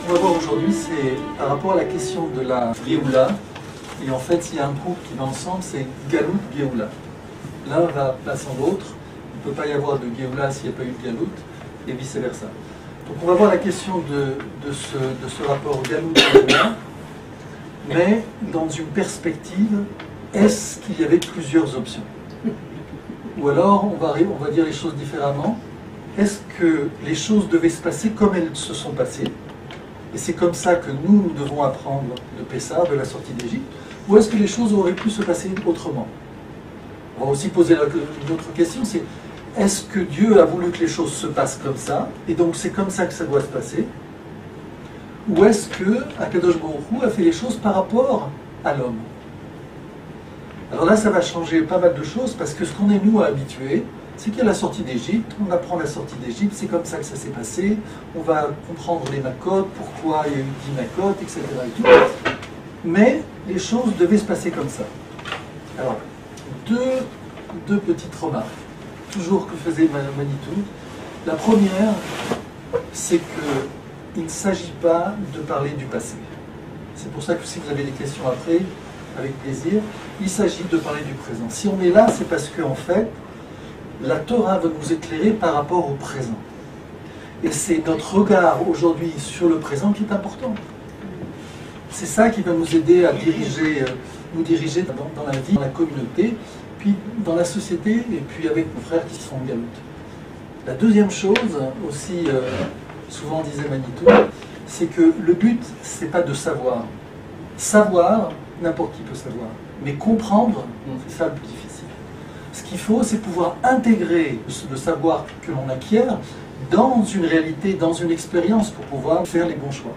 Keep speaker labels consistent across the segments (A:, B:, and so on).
A: qu'on va voir aujourd'hui, c'est par rapport à la question de la Géoula. Et en fait, il y a un groupe qui va ensemble, c'est Galout, Géoula. L'un va à la place en l'autre. Il ne peut pas y avoir de Géoula s'il n'y a pas eu de Galout, et vice-versa. Donc on va voir la question de ce rapport Galout-Géoula, mais dans une perspective, est-ce qu'il y avait plusieurs options? Ou alors, on va dire les choses différemment. Est-ce que les choses devaient se passer comme elles se sont passées? Et c'est comme ça que nous devons apprendre de Pessah, de la sortie d'Égypte. Ou est-ce que les choses auraient pu se passer autrement? On va aussi poser une autre question, c'est est-ce que Dieu a voulu que les choses se passent comme ça, et donc c'est comme ça que ça doit se passer? Ou est-ce que Akadosh Baruch Hu a fait les choses par rapport à l'homme? Alors là, ça va changer pas mal de choses, parce que ce qu'on est nous habitués, c'est qu'il y a la sortie d'Égypte, on apprend la sortie d'Égypte, c'est comme ça que ça s'est passé, on va comprendre les Makot, pourquoi il y a eu 10 Makot, etc. Et tout. Mais les choses devaient se passer comme ça. Alors, deux petites remarques, toujours que faisait Manitou. La première, c'est qu'il ne s'agit pas de parler du passé. C'est pour ça que si vous avez des questions après, avec plaisir, il s'agit de parler du présent. Si on est là, c'est parce qu'en fait, la Torah va nous éclairer par rapport au présent. Et c'est notre regard aujourd'hui sur le présent qui est important. C'est ça qui va nous aider à nous diriger dans la vie, dans la communauté, puis dans la société, et puis avec nos frères qui sont en Galout. La deuxième chose, aussi souvent disait Manitou, c'est que le but, c'est pas de savoir. Savoir, n'importe qui peut savoir. Mais comprendre, c'est ça le plus difficile. Ce qu'il faut, c'est pouvoir intégrer le savoir que l'on acquiert dans une réalité, dans une expérience pour pouvoir faire les bons choix.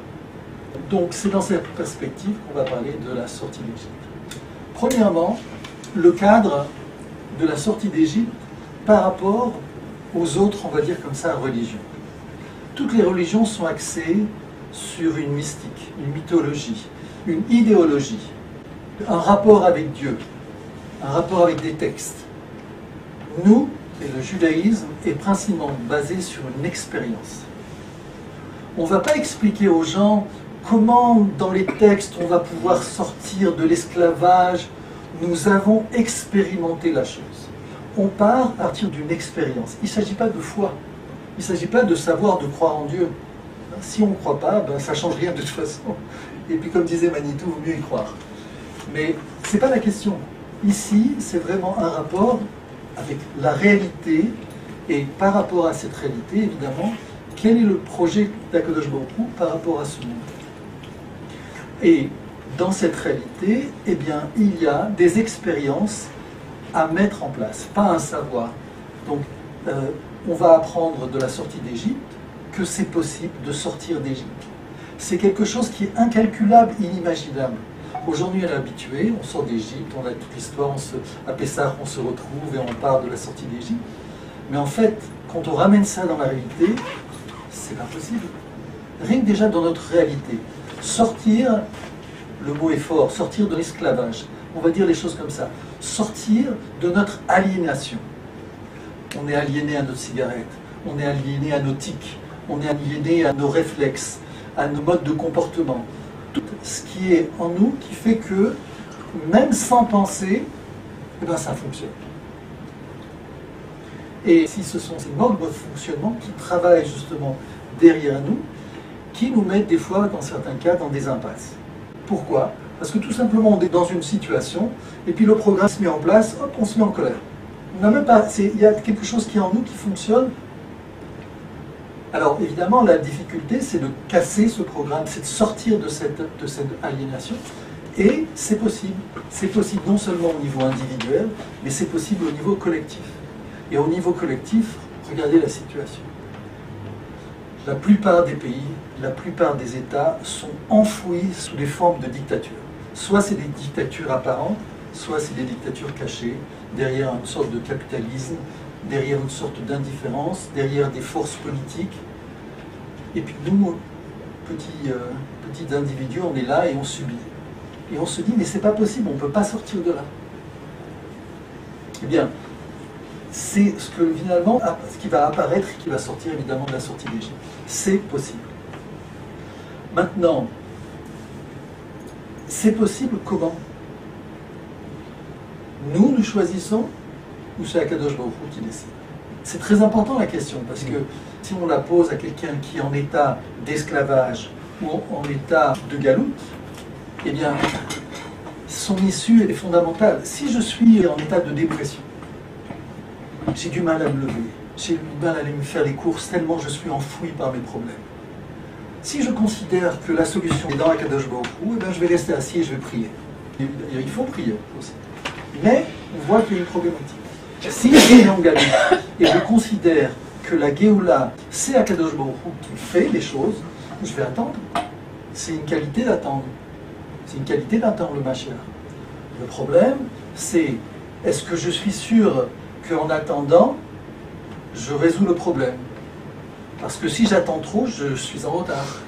A: Donc c'est dans cette perspective qu'on va parler de la sortie d'Égypte. Premièrement, le cadre de la sortie d'Égypte par rapport aux autres, on va dire comme ça, religions. Toutes les religions sont axées sur une mystique, une mythologie, une idéologie, un rapport avec Dieu, un rapport avec des textes. Nous, et le judaïsme, est principalement basé sur une expérience. On ne va pas expliquer aux gens comment, dans les textes, on va pouvoir sortir de l'esclavage. Nous avons expérimenté la chose. On part à partir d'une expérience. Il ne s'agit pas de foi. Il ne s'agit pas de savoir, de croire en Dieu. Si on ne croit pas, ça ne change rien de toute façon. Et puis comme disait Manitou, il vaut mieux y croire. Mais ce n'est pas la question. Ici, c'est vraiment un rapport avec la réalité, et par rapport à cette réalité, évidemment, quel est le projet d'Akadosh Baruch Hu par rapport à ce monde? Et dans cette réalité, eh bien, il y a des expériences à mettre en place, pas un savoir. Donc, on va apprendre de la sortie d'Égypte que c'est possible de sortir d'Égypte. C'est quelque chose qui est incalculable, inimaginable. Aujourd'hui, on est habitué, on sort d'Égypte, on a toute l'histoire, à Pessah, on se retrouve et on parle de la sortie d'Égypte. Mais en fait, quand on ramène ça dans la réalité, c'est pas possible. Rien que déjà dans notre réalité, sortir, le mot est fort, sortir de l'esclavage, on va dire les choses comme ça, sortir de notre aliénation. On est aliéné à notre cigarette, on est aliéné à nos tics, on est aliéné à nos réflexes, à nos modes de comportement. Tout ce qui est en nous qui fait que, même sans penser, eh ben, ça fonctionne. Et si ce sont ces modes de fonctionnement qui travaillent justement derrière nous, qui nous mettent des fois, dans certains cas, dans des impasses. Pourquoi? Parce que tout simplement, on est dans une situation, et puis le programme se met en place, hop, on se met en colère. On n'a même pas, il y a quelque chose qui est en nous qui fonctionne. Alors évidemment, la difficulté, c'est de casser ce programme, c'est de sortir de cette aliénation. Et c'est possible. C'est possible non seulement au niveau individuel, mais c'est possible au niveau collectif. Et au niveau collectif, regardez la situation. La plupart des pays, la plupart des États sont enfouis sous des formes de dictature. Soit c'est des dictatures apparentes, soit c'est des dictatures cachées, derrière une sorte de capitalisme, derrière une sorte d'indifférence, derrière des forces politiques. Et puis nous, petits individus, on est là et on subit. Et on se dit, mais c'est pas possible, on ne peut pas sortir de là. Eh bien, c'est ce que finalement, ce qui va apparaître et qui va sortir évidemment de la sortie d'Égypte. C'est possible. Maintenant, c'est possible comment? Nous choisissons ou c'est Akadosh Baruch Hu qui décide? C'est très important la question, parce que si on la pose à quelqu'un qui est en état d'esclavage ou en état de galoute, eh bien, son issue est fondamentale. Si je suis en état de dépression, j'ai du mal à me lever, j'ai du mal à aller me faire les courses tellement je suis enfoui par mes problèmes. Si je considère que la solution est dans Akadosh Baruch Hu, eh bien, je vais rester assis et je vais prier. Il faut prier aussi. Mais on voit qu'il y a une problématique. Si je suis en galoute et je considère que la Géoula, c'est Akadosh Baruch Hu qui fait les choses, je vais attendre. C'est une qualité d'attendre. C'est une qualité d'attendre le Mashiach. Le problème, c'est est-ce que je suis sûr qu'en attendant, je résous le problème? Parce que si j'attends trop, je suis en retard.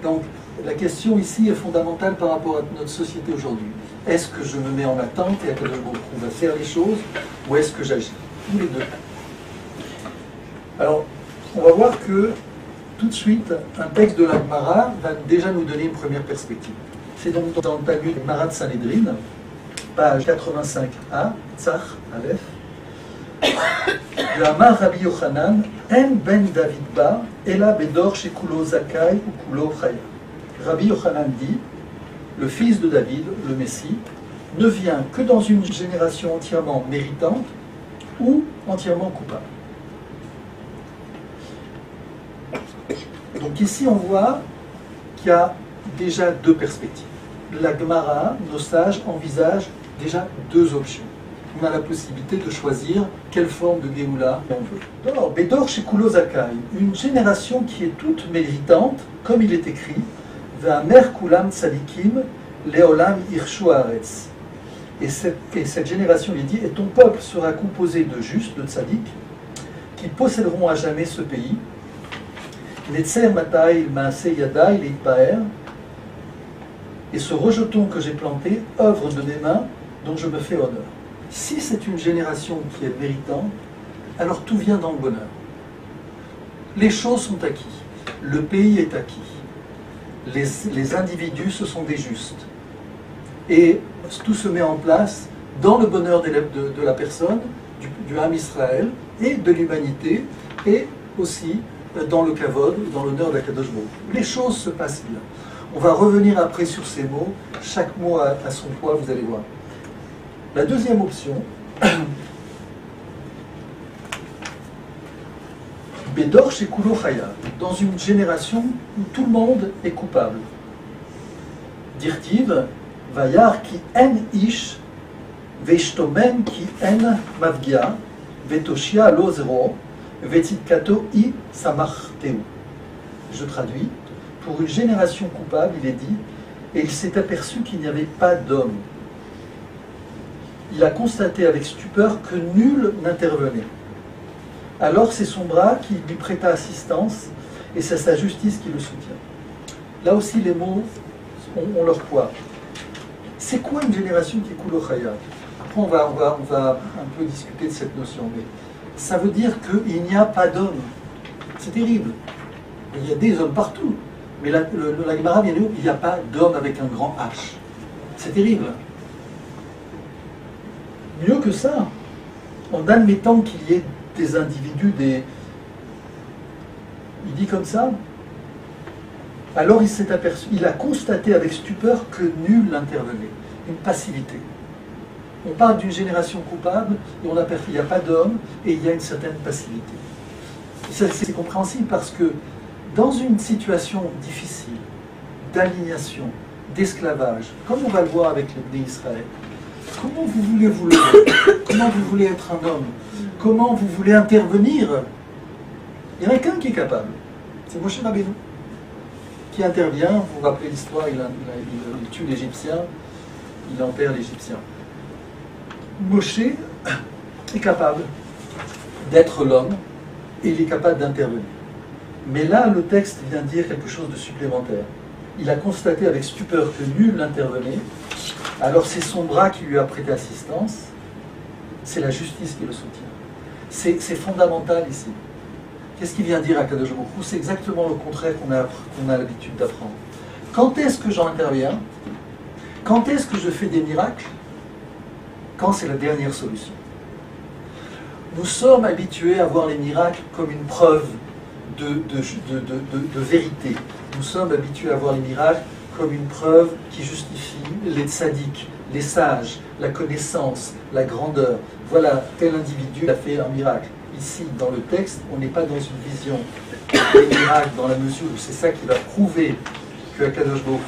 A: Donc, la question ici est fondamentale par rapport à notre société aujourd'hui. Est-ce que je me mets en attente et Akadosh Baruch Hu va faire les choses, ou est-ce que j'agis? Ou les deux. Alors, on va voir que tout de suite, un texte de la Gemara va déjà nous donner une première perspective. C'est donc dans le Talmud Marat Sanhedrin, page 85a, Tzach, Aleph. Amar Rabbi Yochanan, En ben David ba, Ela bedor shekulo zakai ou kulo chaya. Rabbi Yochanan dit, le fils de David, le Messie, ne vient que dans une génération entièrement méritante ou entièrement coupable. Donc ici on voit qu'il y a déjà deux perspectives. La Gemara, nos sages, envisagent déjà deux options. On a la possibilité de choisir quelle forme de Géoula on veut. Alors, Bedor Shekulo Zakai, une génération qui est toute méritante, comme il est écrit, Va'amer Kulam Tzadikim Leolam Irshu Haaretz. Et cette génération, il dit, et ton peuple sera composé de justes, de tzaddik, qui posséderont à jamais ce pays. Netzer Matai Maase Yadai Leitpaer, et ce rejeton que j'ai planté, œuvre de mes mains, dont je me fais honneur. Si c'est une génération qui est méritante, alors tout vient dans le bonheur. Les choses sont acquises, le pays est acquis, les individus, ce sont des justes. Et tout se met en place dans le bonheur de la personne, du Ham Israël, et de l'humanité, et aussi dans le kavod, dans l'honneur d'Akadosh Baruch Hu. Les choses se passent bien. On va revenir après sur ces mots, chaque mot a son poids, vous allez voir. La deuxième option, Bedor Shekulo Chaya, dans une génération où tout le monde est coupable. Dirtiv, Vayar ki en ish, Veishtomen ki en mavgia, Vetoshia lo zero, Vetitkato i samarteu. Je traduis, pour une génération coupable, il est dit, et il s'est aperçu qu'il n'y avait pas d'homme. Il a constaté avec stupeur que nul n'intervenait. Alors c'est son bras qui lui prêta assistance, et c'est sa justice qui le soutient. Là aussi les mots ont leur poids. C'est quoi une génération qui est Kulochaya? Après on va un peu discuter de cette notion, mais ça veut dire qu'il n'y a pas d'hommes. C'est terrible. Il y a des hommes partout, mais la Gemara vient de dire il n'y a pas d'homme avec un grand H. C'est terrible. Mieux que ça, en admettant qu'il y ait des individus, il dit comme ça, alors il s'est aperçu, il a constaté avec stupeur que nul n'intervenait, une passivité. On parle d'une génération coupable, et on aperçoit qu'il n'y a pas d'homme, et il y a une certaine passivité. C'est compréhensible parce que dans une situation difficile, d'alignation, d'esclavage, comme on va le voir avec les d'Israël, comment vous voulez vous lever? Comment vous voulez être un homme? Comment vous voulez intervenir? Il n'y en a qu'un qui est capable. C'est Moshe Rabbeinu qui intervient. Vous vous rappelez l'histoire, il tue l'Égyptien, il enterre l'Égyptien. Moshe est capable d'être l'homme et il est capable d'intervenir. Mais là, le texte vient dire quelque chose de supplémentaire. Il a constaté avec stupeur que nul n'intervenait. Alors c'est son bras qui lui a prêté assistance, c'est la justice qui le soutient. C'est fondamental ici. Qu'est-ce qu'il vient dire à Kadosh Baruch Hu? C'est exactement le contraire qu'on a l'habitude d'apprendre. Quand est-ce que j'interviens? Quand est-ce que je fais des miracles? Quand c'est la dernière solution. Nous sommes habitués à voir les miracles comme une preuve de vérité. Nous sommes habitués à voir les miracles comme une preuve qui justifie les tzadiks, les sages, la connaissance, la grandeur. Voilà, tel individu a fait un miracle. Ici, dans le texte, on n'est pas dans une vision des miracles dans la mesure où c'est ça qui va prouver que Akadosh Baruch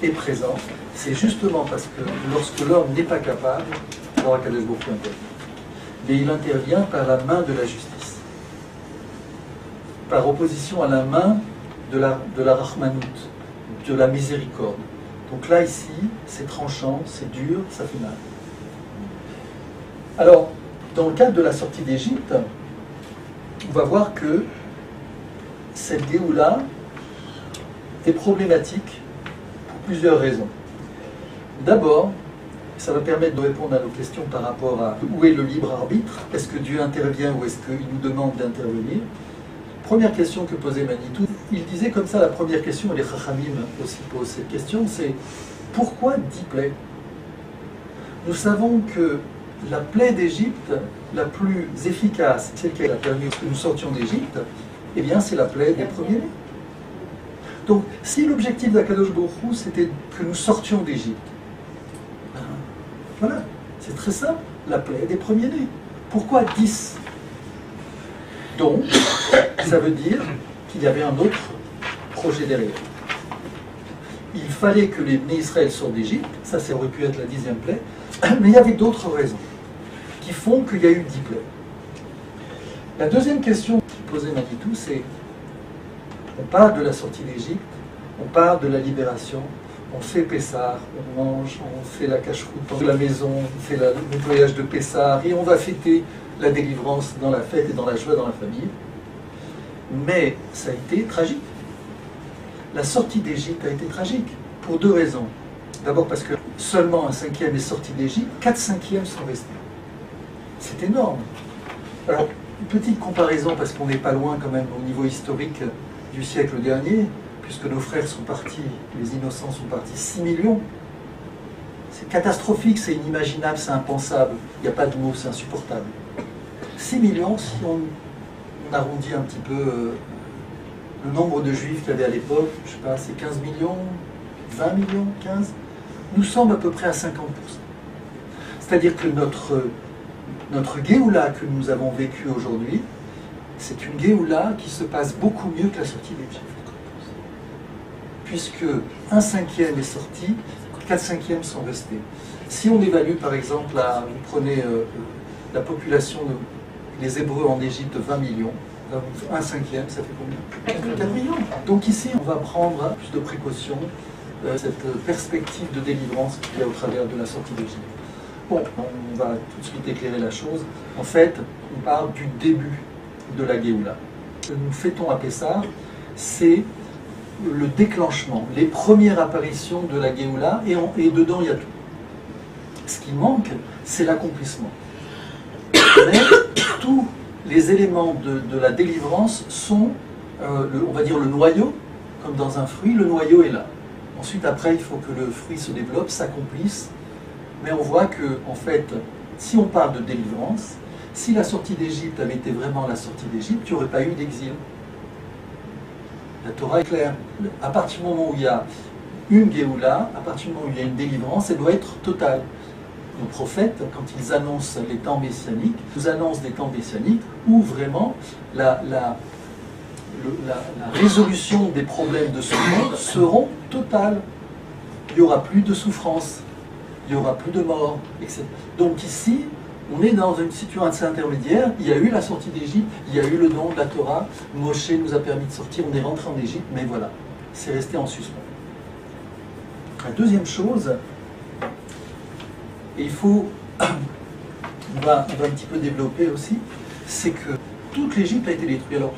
A: Hu est présent. C'est justement parce que lorsque l'homme n'est pas capable, alors Akadosh Baruch Hu intervient. Mais il intervient par la main de la justice, par opposition à la main de la Rahmanout, de la miséricorde. Donc là, ici, c'est tranchant, c'est dur, ça fait mal. Alors, dans le cadre de la sortie d'Égypte, on va voir que cette Géoula est problématique pour plusieurs raisons. D'abord, ça va permettre de répondre à nos questions par rapport à où est le libre arbitre, est-ce que Dieu intervient ou est-ce qu'il nous demande d'intervenir. Première question que posait Manitou, il disait comme ça, la première question, et les Chachamim aussi posent cette question, c'est pourquoi 10 plaies? Nous savons que la plaie d'Égypte, la plus efficace, celle qui a permis que nous sortions d'Égypte, eh bien c'est la plaie des premiers-nés. Donc si l'objectif d'Akadosh Baruch Hu c'était que nous sortions d'Égypte, voilà, c'est très simple, la plaie des premiers-nés. Pourquoi 10? Donc, ça veut dire qu'il y avait un autre projet derrière. Il fallait que les Bnei Israël sortent d'Égypte, ça aurait pu être la 10e plaie, mais il y avait d'autres raisons qui font qu'il y a eu 10 plaies. La deuxième question que posait Manitou, c'est on parle de la sortie d'Égypte, on parle de la libération, on fait Pessah, on mange, on fait la cache-route dans la maison, on fait le nettoyage de Pessah et on va fêter la délivrance dans la fête et dans la joie dans la famille. Mais ça a été tragique. La sortie d'Égypte a été tragique pour 2 raisons. D'abord parce que seulement un 5e est sorti d'Égypte, 4/5 sont restés. C'est énorme. Alors, une petite comparaison parce qu'on n'est pas loin quand même au niveau historique du siècle dernier, puisque nos frères sont partis, les innocents sont partis, 6 millions. C'est catastrophique, c'est inimaginable, c'est impensable. Il n'y a pas de mots, c'est insupportable. 6 millions, si on arrondit un petit peu le nombre de juifs qu'il y avait à l'époque, je ne sais pas, c'est 15 millions, 20 millions, 15. Nous sommes à peu près à 50%. C'est-à-dire que notre Géoula que nous avons vécue aujourd'hui, c'est une Géoula qui se passe beaucoup mieux que la sortie d'Égypte. Puisque un 5e est sorti, 4/5 sont restés. Si on évalue par exemple, vous prenez la population des Hébreux en Égypte de 20 millions, un 5e, ça fait combien? 4 millions. Donc ici, on va prendre plus de précautions, cette perspective de délivrance qu'il y a au travers de la sortie d'Égypte. Bon, on va tout de suite éclairer la chose. En fait, on parle du début de la Géoula. Ce que nous fêtons à Pessah, c'est le déclenchement, les premières apparitions de la Géoula, et dedans il y a tout. Ce qui manque, c'est l'accomplissement. Mais tous les éléments de la délivrance sont, on va dire, le noyau, comme dans un fruit, le noyau est là. Ensuite, après, il faut que le fruit se développe, s'accomplisse, mais on voit que, en fait, si on parle de délivrance, si la sortie d'Égypte avait été vraiment la sortie d'Égypte, il n'y aurait pas eu d'exil. La Torah est claire. À partir du moment où il y a une Géoula, à partir du moment où il y a une délivrance, elle doit être totale. Nos prophètes, quand ils annoncent les temps messianiques, nous annoncent des temps messianiques où vraiment la résolution des problèmes de ce monde seront totales. Il n'y aura plus de souffrance, il n'y aura plus de mort, etc. Donc ici, on est dans une situation intermédiaire. Il y a eu la sortie d'Égypte, il y a eu le don de la Torah. Moshe nous a permis de sortir, on est rentré en Égypte, mais voilà, c'est resté en suspens. La deuxième chose, et il faut, on va un petit peu développer aussi, c'est que toute l'Égypte a été détruite. Alors,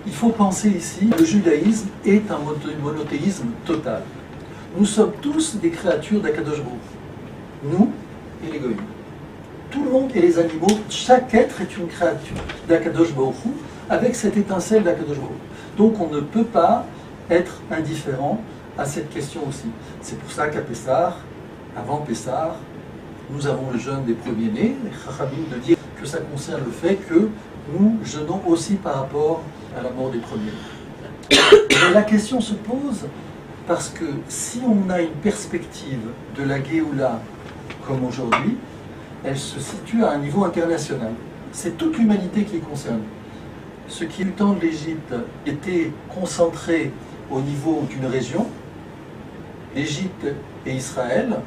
A: il faut penser ici, le judaïsme est un monothéisme total. Nous sommes tous des créatures d'Akadosh Baruch Hu. Nous et les goïms. Tout le monde et les animaux, chaque être est une créature d'Akadosh Baruch Hu. avec cette étincelle d'Akadosh Baruch Hu. Donc on ne peut pas être indifférent à cette question aussi. C'est pour ça qu'à Pessah, avant Pessah, nous avons le jeûne des premiers-nés, les Chachamim de dire que ça concerne le fait que nous jeûnons aussi par rapport à la mort des premiers-nés. Mais la question se pose parce que si on a une perspective de la Géoula comme aujourd'hui, elle se situe à un niveau international. C'est toute l'humanité qui est concernée. Ce qui, du temps de l'Égypte, était concentré au niveau d'une région, l'Égypte et Israël,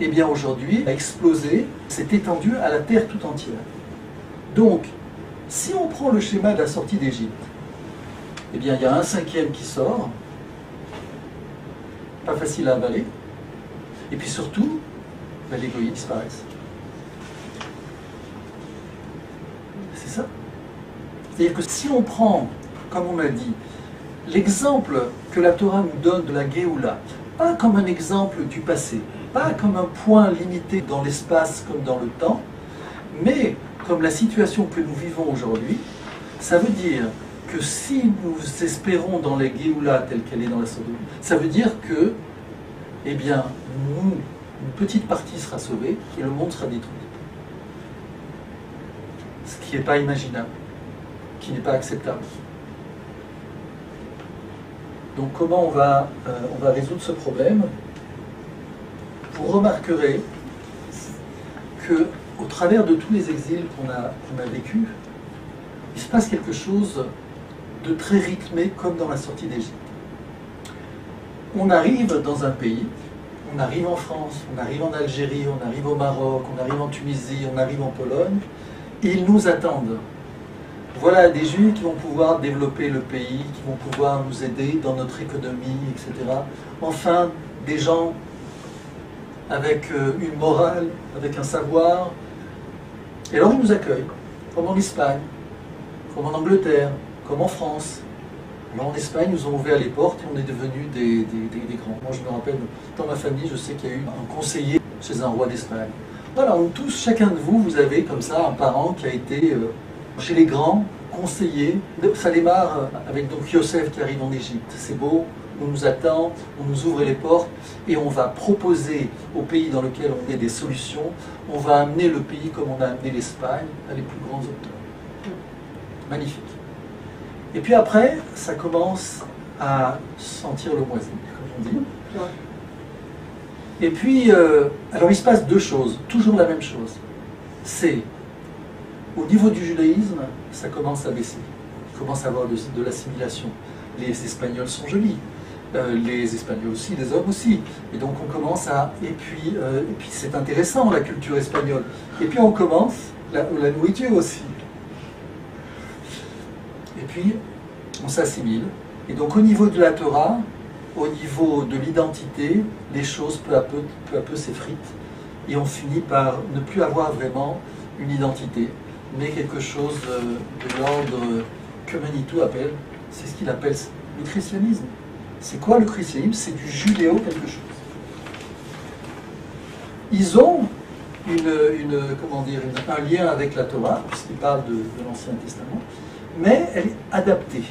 A: eh bien aujourd'hui a explosé, s'est étendu à la terre tout entière. Donc, si on prend le schéma de la sortie d'Égypte, eh bien il y a un cinquième qui sort, pas facile à avaler, et puis surtout, les goyim disparaissent. C'est ça. C'est-à-dire que si on prend, comme on a dit, l'exemple que la Torah nous donne de la Géoula, pas comme un exemple du passé, pas comme un point limité dans l'espace comme dans le temps, mais comme la situation que nous vivons aujourd'hui, ça veut dire que si nous espérons dans la Géoula telle qu'elle est dans la Sodome, ça veut dire que, eh bien, nous, une petite partie sera sauvée et le monde sera détruit. Ce qui n'est pas imaginable, qui n'est pas acceptable. Donc comment on va résoudre ce problème? Vous remarquerez qu'au travers de tous les exils qu'on a vécus, il se passe quelque chose de très rythmé comme dans la sortie d'Égypte. On arrive dans un pays, on arrive en France, on arrive en Algérie, on arrive au Maroc, on arrive en Tunisie, on arrive en Pologne, et ils nous attendent. Voilà des Juifs qui vont pouvoir développer le pays, qui vont pouvoir nous aider dans notre économie, etc. Enfin, des gens avec une morale, avec un savoir. Et alors ils nous accueillent, comme en Espagne, comme en Angleterre, comme en France. Alors en Espagne, nous ont ouvert les portes et on est devenus des grands. Moi je me rappelle, dans ma famille, je sais qu'il y a eu un conseiller chez un roi d'Espagne. Voilà, on tous, chacun de vous, vous avez comme ça un parent qui a été chez les grands, conseiller. Ça démarre avec donc Yosef qui arrive en Égypte. C'est beau, on nous attend, on nous ouvre les portes et on va proposer au pays dans lequel on est des solutions. On va amener le pays comme on a amené l'Espagne à les plus grands auteurs. Magnifique. Et puis après, ça commence à sentir le moisi, comme on dit. Et puis, alors il se passe deux choses, toujours la même chose. C'est, au niveau du judaïsme, ça commence à baisser. Il commence à avoir de l'assimilation. Les Espagnols sont jolis. Les Espagnols aussi, les hommes aussi. Et donc on commence à... Et puis c'est intéressant, la culture espagnole. Et puis on commence, la nourriture aussi. Et puis on s'assimile. Et donc au niveau de la Torah, au niveau de l'identité, les choses peu à peu s'effritent. Et on finit par ne plus avoir vraiment une identité, mais quelque chose de l'ordre que Manitou appelle, c'est ce qu'il appelle le christianisme. C'est quoi le christianisme? C'est du judéo quelque chose. Ils ont un lien avec la Torah, puisqu'ils parlent de l'Ancien Testament, mais elle est adaptée.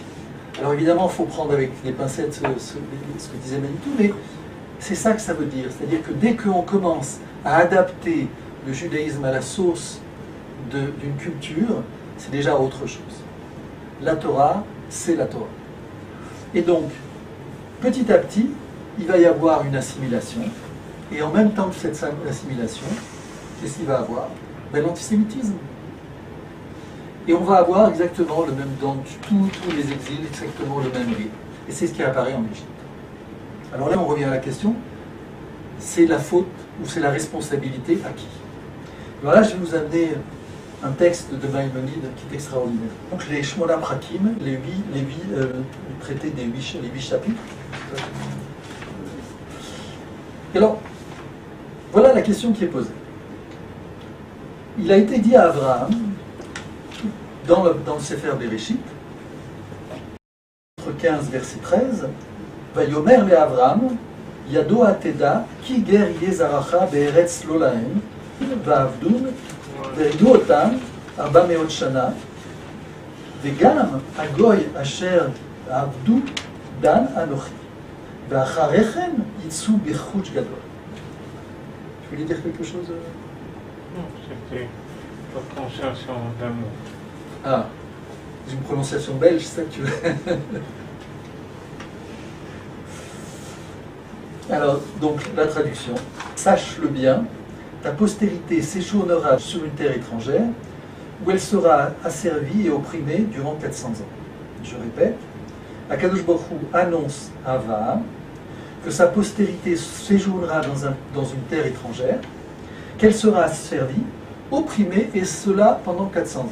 A: Alors évidemment, il faut prendre avec les pincettes ce que disait Manitou, mais c'est ça que ça veut dire. C'est-à-dire que dès qu'on commence à adapter le judaïsme à la sauce d'une culture, c'est déjà autre chose. La Torah, c'est la Torah. Et donc, petit à petit, il va y avoir une assimilation, et en même temps que cette assimilation, qu'est-ce qu'il va avoir? L'antisémitisme. Et on va avoir exactement le même, dans tous les exils, exactement le même rythme. Et c'est ce qui apparaît en Égypte. Alors là, on revient à la question, c'est la faute ou c'est la responsabilité à qui? Alors là, je vais vous amener un texte de Maïmonide qui est extraordinaire. Donc les Shmona Prakim, le traité des 8 chapitres. Et alors, voilà la question qui est posée. Il a été dit à Abraham, dans le Sefer Bereshit, 15, verset 13, Vayomer le Abraham, Yado ateda, ki ger yezaracha be'eretz lo lahem, va'avdun, ve'ridu otam, 400 shana, Vegam agoy asher avdu dan anochi. Ve'acharechem yitzu bechutz gadol. Tu voulais dire quelque chose?
B: Non, c'était la prononciation d'un mot.
A: Ah, j'ai une prononciation belge, c'est ça que tu veux? Alors, donc, la traduction. Sache-le bien, ta postérité séjournera sur une terre étrangère, où elle sera asservie et opprimée durant 400 ans. Je répète, Akadosh Baruch Hu annonce à Abraham que sa postérité séjournera dans une terre étrangère, qu'elle sera asservie, opprimée, et cela pendant 400 ans.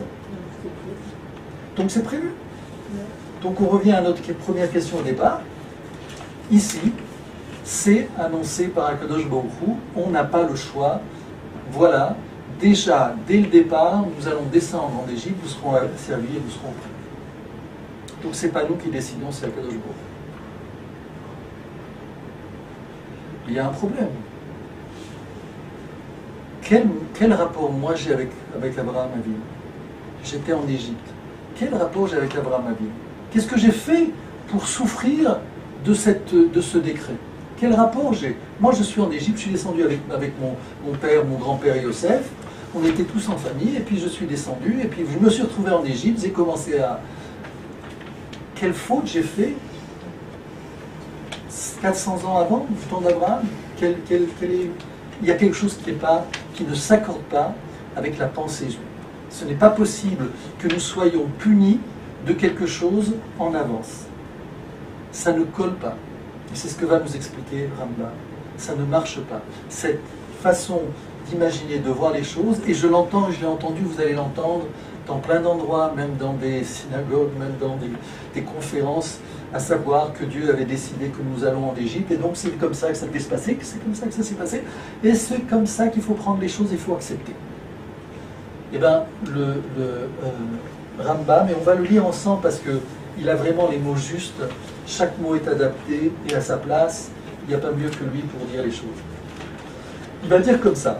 A: Donc c'est prévu. Donc on revient à notre première question au départ. Ici, c'est annoncé par Akadosh Baruch Hu, on n'a pas le choix. Voilà, déjà, dès le départ, nous allons descendre en Égypte, nous serons servis et nous serons opprimés. Donc c'est pas nous qui décidons, c'est Akadosh Baruch Hu. Il y a un problème. Quel rapport moi j'ai avec Abraham Avinu? J'étais en Égypte. Quel rapport j'ai avec Abraham Avinu? Qu'est-ce que j'ai fait pour souffrir de ce décret? Quel rapport j'ai? Moi je suis en Égypte, je suis descendu avec mon père, mon grand-père Yosef, on était tous en famille, et puis je suis descendu, et puis je me suis retrouvé en Égypte, j'ai commencé à... Quelle faute j'ai fait 400 ans avant, du temps d'Abraham? Il y a quelque chose qui ne s'accorde pas avec la pensée juive. Ce n'est pas possible que nous soyons punis de quelque chose en avance. Ça ne colle pas. Et c'est ce que va nous expliquer Rambam. Ça ne marche pas. Cette façon d'imaginer, de voir les choses, et je l'entends, je l'ai entendu, vous allez l'entendre dans plein d'endroits, même dans des synagogues, même dans des conférences, à savoir que Dieu avait décidé que nous allons en Égypte, et donc c'est comme ça que ça devait se passer, que c'est comme ça que ça s'est passé, et c'est comme ça qu'il faut prendre les choses, il faut accepter. Eh bien, Rambam, et on va le lire ensemble parce qu'il a vraiment les mots justes, chaque mot est adapté et à sa place, il n'y a pas mieux que lui pour dire les choses. Il va dire comme ça.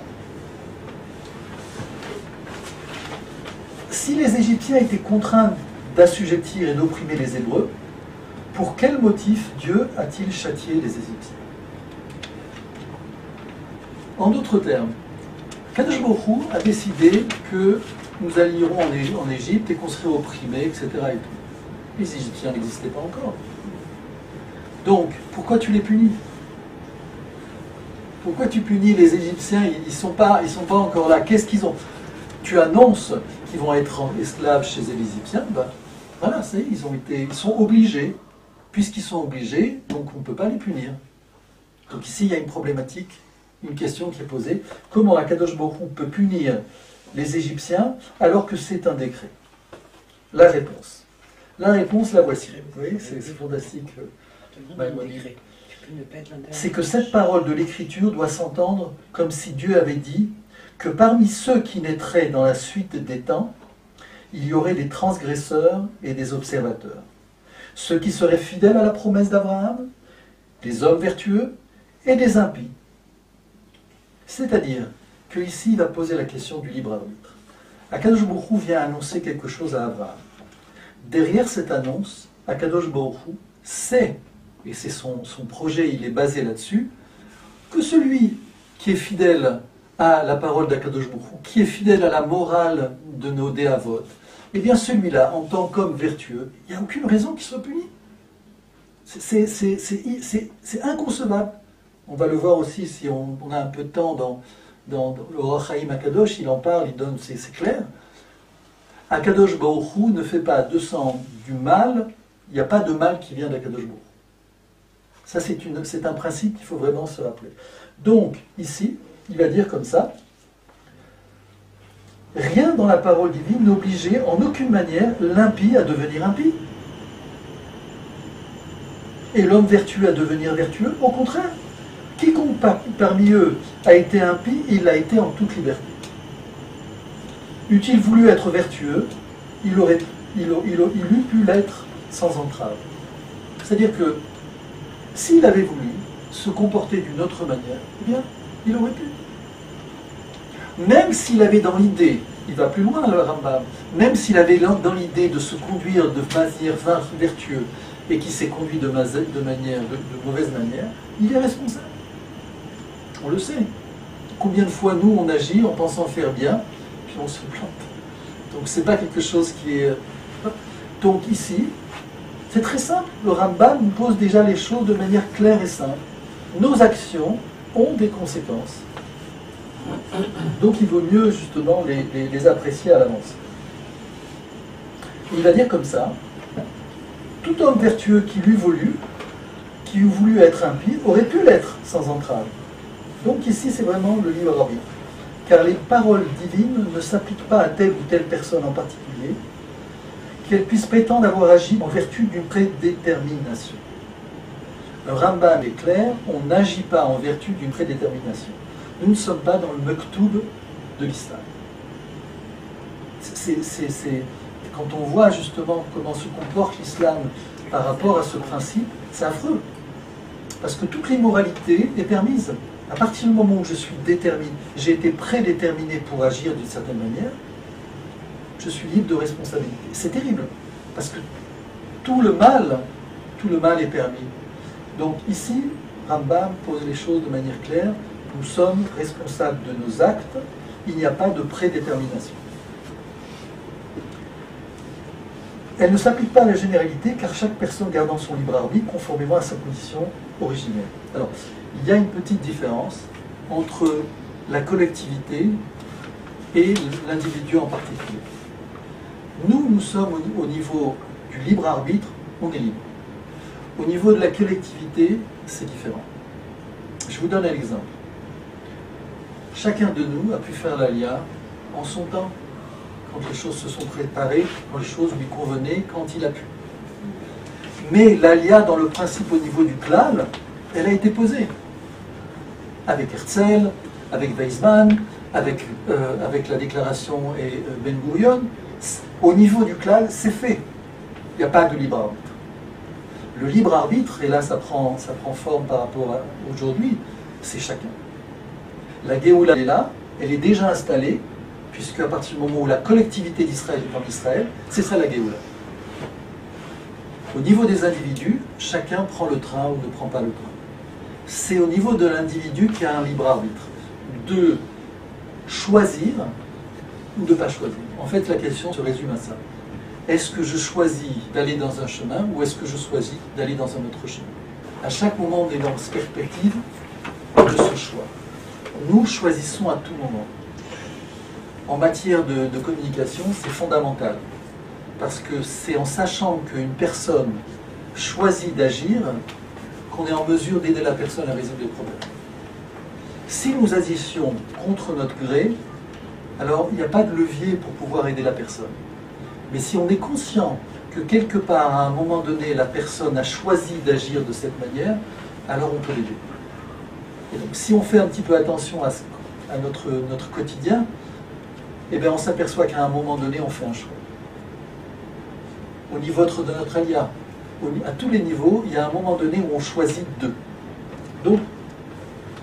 A: Si les Égyptiens étaient contraints d'assujettir et d'opprimer les Hébreux, pour quel motif Dieu a-t-il châtié les Égyptiens? En d'autres termes, Kadosh Baruch Hu a décidé que nous allierons en Égypte et qu'on serait opprimés, etc. Et tout. Les Égyptiens n'existaient pas encore. Donc, pourquoi tu les punis? Pourquoi tu punis les Égyptiens? Ils sont pas encore là. Qu'est-ce qu'ils ont? Tu annonces qu'ils vont être esclaves chez les Égyptiens. Ben, voilà, ils sont obligés. Puisqu'ils sont obligés, donc on ne peut pas les punir. Donc ici, il y a une problématique, une question qui est posée. Comment Akadosh Baruch Hu peut punir les Égyptiens alors que c'est un décret? La réponse, la voici. Vous voyez, c'est fantastique. C'est que cette parole de l'Écriture doit s'entendre comme si Dieu avait dit que parmi ceux qui naîtraient dans la suite des temps, il y aurait des transgresseurs et des observateurs. Ceux qui seraient fidèles à la promesse d'Abraham, des hommes vertueux et des impies. C'est-à-dire qu'ici, il va poser la question du libre arbitre. Akadosh Baruch Hu vient annoncer quelque chose à Abraham. Derrière cette annonce, Akadosh Baruch Hu sait, et c'est son projet, il est basé là-dessus, que celui qui est fidèle à la parole d'Akadosh Baruch Hu, qui est fidèle à la morale de nos déavotes, eh bien celui-là, en tant qu'homme vertueux, il n'y a aucune raison qu'il soit puni. C'est inconcevable. On va le voir aussi si on a un peu de temps dans le Orach Chaim Akadosh, il en parle, il donne, c'est clair. Akadosh Baruch Hu ne fait pas descendre du mal, il n'y a pas de mal qui vient d'Akadosh Baruch Hu. Ça c'est un principe qu'il faut vraiment se rappeler. Donc, ici, il va dire comme ça, rien dans la parole divine n'obligeait en aucune manière l'impie à devenir impie. Et l'homme vertueux à devenir vertueux, au contraire. Quiconque parmi eux a été impie, il l'a été en toute liberté. Eût-il voulu être vertueux, il eût pu l'être sans entrave. C'est-à-dire que s'il avait voulu se comporter d'une autre manière, eh bien, il aurait pu. Même s'il avait dans l'idée il va plus loin, le Rambam. Même s'il avait dans l'idée de se conduire de manière vertueuse et qui s'est conduit de mauvaise manière, il est responsable. On le sait. Combien de fois nous on agit en pensant faire bien, puis on se plante. Donc c'est pas quelque chose qui est... Donc ici, c'est très simple. Le Rambam nous pose déjà les choses de manière claire et simple. Nos actions ont des conséquences. Donc il vaut mieux justement les apprécier à l'avance. Il va dire comme ça, tout homme vertueux qui l'eût voulu, qui eût voulu être impie, aurait pu l'être sans entrave. Donc ici c'est vraiment le libre arbitre. Car les paroles divines ne s'appliquent pas à telle ou telle personne en particulier, qu'elle puisse prétendre avoir agi en vertu d'une prédétermination. Le Rambam est clair, on n'agit pas en vertu d'une prédétermination. Nous ne sommes pas dans le Mektoub de l'islam. Quand on voit justement comment se comporte l'islam par rapport à ce principe, c'est affreux. Parce que toute l'immoralité est permise. À partir du moment où je suis déterminé, j'ai été prédéterminé pour agir d'une certaine manière, je suis libre de responsabilité. C'est terrible, parce que tout le mal est permis. Donc ici, Rambam pose les choses de manière claire. Nous sommes responsables de nos actes, il n'y a pas de prédétermination. Elle ne s'applique pas à la généralité, car chaque personne gardant son libre arbitre conformément à sa position originelle. Alors, il y a une petite différence entre la collectivité et l'individu en particulier. Nous sommes au niveau du libre arbitre, on est libre. Au niveau de la collectivité, c'est différent. Je vous donne un exemple. Chacun de nous a pu faire l'Alia en son temps, quand les choses se sont préparées, quand les choses lui convenaient, quand il a pu. Mais l'Alia, dans le principe au niveau du klal, elle a été posée. Avec Herzl, avec Weizmann, avec la déclaration et Ben Gurion, au niveau du klal, c'est fait. Il n'y a pas de libre arbitre. Le libre arbitre, et là ça prend forme par rapport à aujourd'hui, c'est chacun. La Géoula est là, elle est déjà installée, puisque à partir du moment où la collectivité d'Israël est en Israël, c'est ça la Géoula. Au niveau des individus, chacun prend le train ou ne prend pas le train. C'est au niveau de l'individu qu'il y a un libre arbitre, de choisir ou de ne pas choisir. En fait, la question se résume à ça. Est-ce que je choisis d'aller dans un chemin ou est-ce que je choisis d'aller dans un autre chemin? À chaque moment, on est dans cette perspective de ce choix. Nous choisissons à tout moment. En matière de communication, c'est fondamental. Parce que c'est en sachant qu'une personne choisit d'agir qu'on est en mesure d'aider la personne à résoudre des problèmes. Si nous agissions contre notre gré, alors il n'y a pas de levier pour pouvoir aider la personne. Mais si on est conscient que quelque part, à un moment donné, la personne a choisi d'agir de cette manière, alors on peut l'aider. Et donc si on fait un petit peu attention à notre quotidien, eh bien on s'aperçoit qu'à un moment donné, on fait un choix. Au niveau de notre alia, à tous les niveaux, il y a un moment donné où on choisit d'eux. Donc,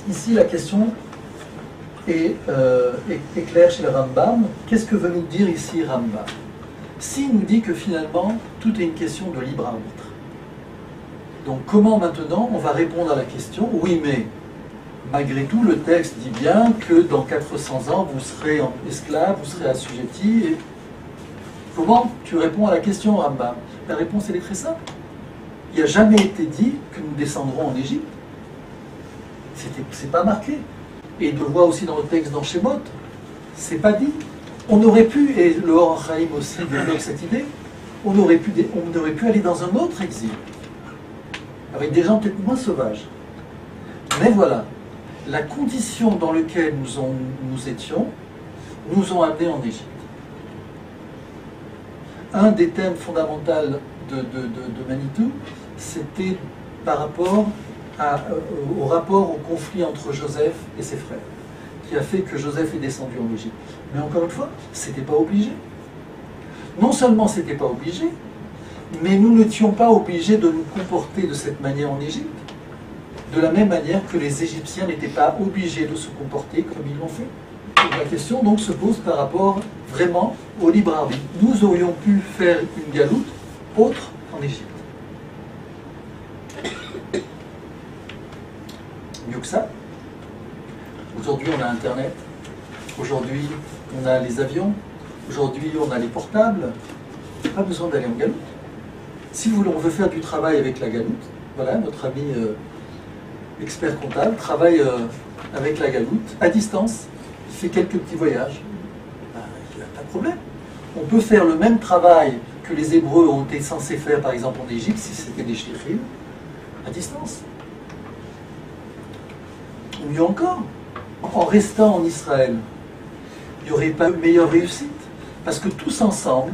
A: ici, la question est claire chez le Rambam. Qu'est-ce que veut nous dire ici Rambam? S'il nous dit que finalement, tout est une question de libre arbitre. Donc, comment maintenant on va répondre à la question? Oui, mais malgré tout, le texte dit bien que dans 400 ans, vous serez esclave, vous serez assujetti. Et comment tu réponds à la question, Rambam? La réponse, elle est très simple. Il n'a jamais été dit que nous descendrons en Égypte. C'est pas marqué. Et on le voit aussi dans le texte dans Shemot, c'est pas dit. On aurait pu, et le Or Chaim aussi développe cette idée, on aurait pu aller dans un autre exil, avec des gens peut-être moins sauvages. Mais voilà, la condition dans laquelle nous étions, nous ont amenés en Égypte. Un des thèmes fondamentaux de Manitou, c'était par rapport au rapport au conflit entre Joseph et ses frères, qui a fait que Joseph est descendu en Égypte. Mais encore une fois, c'était pas obligé. Non seulement c'était pas obligé, mais nous n'étions pas obligés de nous comporter de cette manière en Égypte, de la même manière que les Égyptiens n'étaient pas obligés de se comporter comme ils l'ont fait. Et la question donc se pose par rapport vraiment au libre arbitre. Nous aurions pu faire une galoute autre en Égypte. Mieux que ça. Aujourd'hui, on a Internet. Aujourd'hui, on a les avions. Aujourd'hui, on a les portables. Pas besoin d'aller en galoute. Si vous voulez, on veut faire du travail avec la galoute, voilà, notre ami expert comptable travaille avec la galoute à distance. Il fait quelques petits voyages. Il n'y a pas de problème. On peut faire le même travail que les Hébreux ont été censés faire, par exemple, en Égypte, si c'était des shlichim, à distance. Ou mieux encore, en restant en Israël, il n'y aurait pas eu meilleure réussite. Parce que tous ensemble,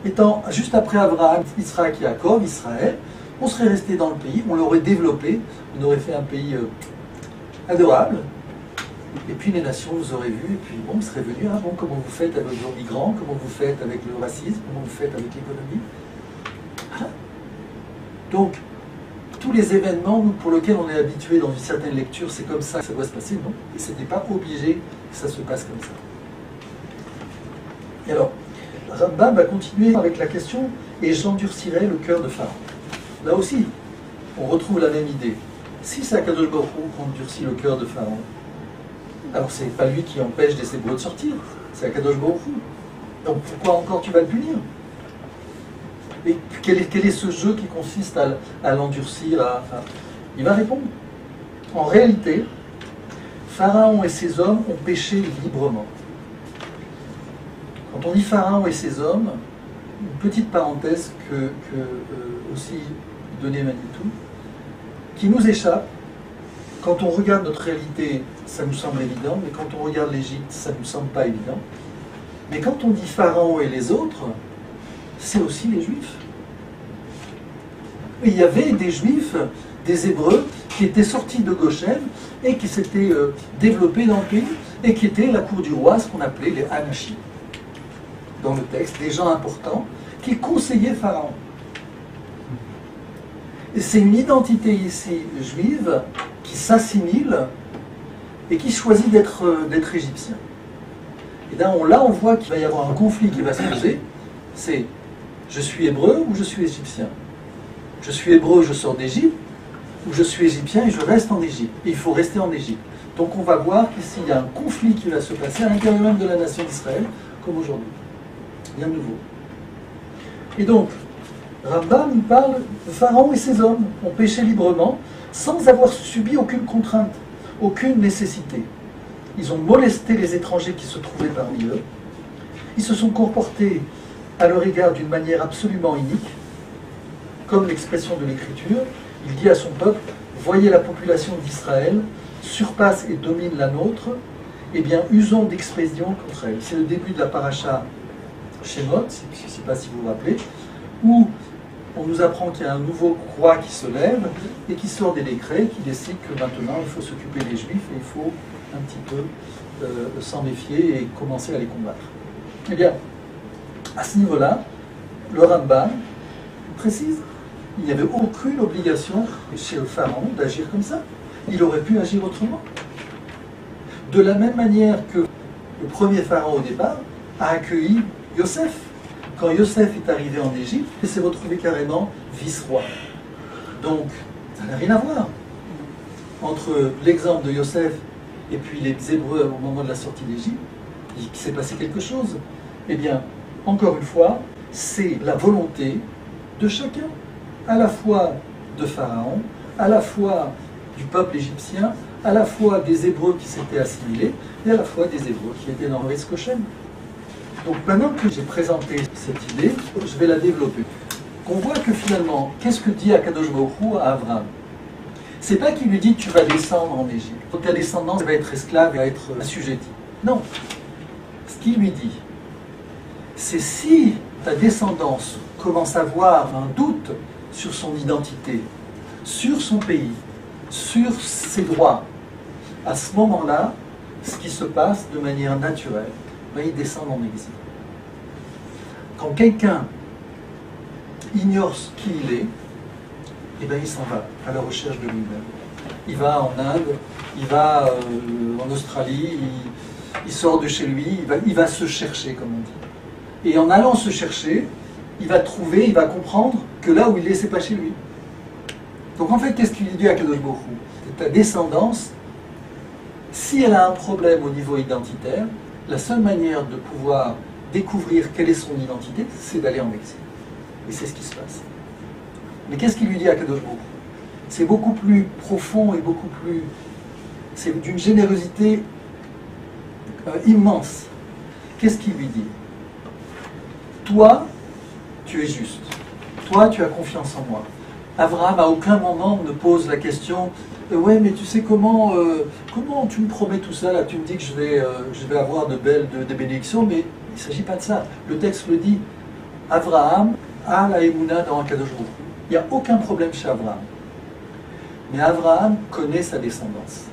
A: étant juste après Abraham, Yitzhak et Yaakov, Israël, on serait resté dans le pays, on l'aurait développé, on aurait fait un pays adorable. Et puis les nations vous auraient vu, et puis bon, vous serez venus, ah bon, comment vous faites avec vos migrants, comment vous faites avec le racisme, comment vous faites avec l'économie. Voilà. Donc, tous les événements pour lesquels on est habitué dans une certaine lecture, c'est comme ça que ça doit se passer, non. Et ce n'est pas obligé que ça se passe comme ça. Et alors, Rambam va continuer avec la question « Et j'endurcirai le cœur de Pharaon ». Là aussi, on retrouve la même idée. Si c'est Akadosh Baruch Hu qui endurcit le cœur de Pharaon, alors c'est pas lui qui empêche des Hébreux de sortir, c'est Akadosh Baruch Hu. Donc pourquoi encore tu vas le punir? Et quel est ce jeu qui consiste à l'endurcir Il va répondre. En réalité, Pharaon et ses hommes ont péché librement. Quand on dit Pharaon et ses hommes, une petite parenthèse que aussi donnait Manitou, qui nous échappe. Quand on regarde notre réalité, ça nous semble évident, mais quand on regarde l'Égypte, ça ne nous semble pas évident. Mais quand on dit Pharaon et les autres, c'est aussi les Juifs. Et il y avait des Juifs, des Hébreux, qui étaient sortis de Goshen et qui s'étaient développés dans le pays et qui étaient la cour du roi, ce qu'on appelait les Anachim. Dans le texte, des gens importants qui conseillaient Pharaon. Et c'est une identité ici juive qui s'assimile et qui choisit d'être égyptien. Et là, on voit qu'il va y avoir un conflit qui va se poser. C'est je suis hébreu ou je suis égyptien? Je suis hébreu, je sors d'Égypte, ou je suis égyptien et je reste en Égypte. Et il faut rester en Égypte. Donc on va voir qu'ici il y a un conflit qui va se passer à l'intérieur même de la nation d'Israël, comme aujourd'hui. Bien nouveau. Et donc, Rambam nous parle de Pharaon et ses hommes ont péché librement sans avoir subi aucune contrainte, aucune nécessité. Ils ont molesté les étrangers qui se trouvaient parmi eux. Ils se sont comportés à leur égard d'une manière absolument inique, comme l'expression de l'Écriture. Il dit à son peuple, voyez la population d'Israël surpasse et domine la nôtre, eh bien usons d'expressions contre elle. C'est le début de la paracha Shemot, je ne sais pas si vous vous rappelez, où on nous apprend qu'il y a un nouveau roi qui se lève et qui sort des décrets, qui décide que maintenant il faut s'occuper des Juifs et il faut un petit peu s'en méfier et commencer à les combattre. Eh bien, à ce niveau-là, le Rambam précise, il n'y avait aucune obligation chez le pharaon d'agir comme ça. Il aurait pu agir autrement. De la même manière que le premier pharaon au départ a accueilli Yosef. Quand Yosef est arrivé en Égypte, il s'est retrouvé carrément vice-roi. Donc, ça n'a rien à voir entre l'exemple de Yosef et puis les Hébreux au moment de la sortie d'Égypte. Il s'est passé quelque chose. Eh bien, encore une fois, c'est la volonté de chacun, à la fois de Pharaon, à la fois du peuple égyptien, à la fois des Hébreux qui s'étaient assimilés, et à la fois des Hébreux qui étaient dans l'Eretz Goshen. Donc maintenant que j'ai présenté cette idée, je vais la développer. Qu'on voit que finalement, qu'est-ce que dit Akadosh Baruch Hu à Abraham? C'est pas qu'il lui dit tu vas descendre en Égypte, ta descendance va être esclave et va être assujettie. Non. Ce qu'il lui dit, c'est si ta descendance commence à avoir un doute sur son identité, sur son pays, sur ses droits, à ce moment-là, ce qui se passe de manière naturelle, ils descendent en exil. Quand quelqu'un ignore qui il est, eh bien il s'en va à la recherche de lui-même. Il va en Inde, il va en Australie, il sort de chez lui, il va se chercher, comme on dit. Et en allant se chercher, il va trouver, il va comprendre que là où il est, c'est pas chez lui. Donc en fait, qu'est-ce qu'il dit à Kadosh Baruch Hu? Ta descendance, si elle a un problème au niveau identitaire, la seule manière de pouvoir découvrir quelle est son identité, c'est d'aller en exil. Et c'est ce qui se passe. Mais qu'est-ce qu'il lui dit à Kadosh Baruch Hu? C'est beaucoup plus profond et beaucoup plus... C'est d'une générosité immense. Qu'est-ce qu'il lui dit? Toi, tu es juste. Toi, tu as confiance en moi. Abraham, à aucun moment, ne pose la question ouais, mais tu sais comment tu me promets tout ça, là, tu me dis que je vais avoir des bénédictions, mais il ne s'agit pas de ça. Le texte le dit, Abraham a la émouna dans Akadosh Baruch Hu. Il n'y a aucun problème chez Abraham. Mais Abraham connaît sa descendance.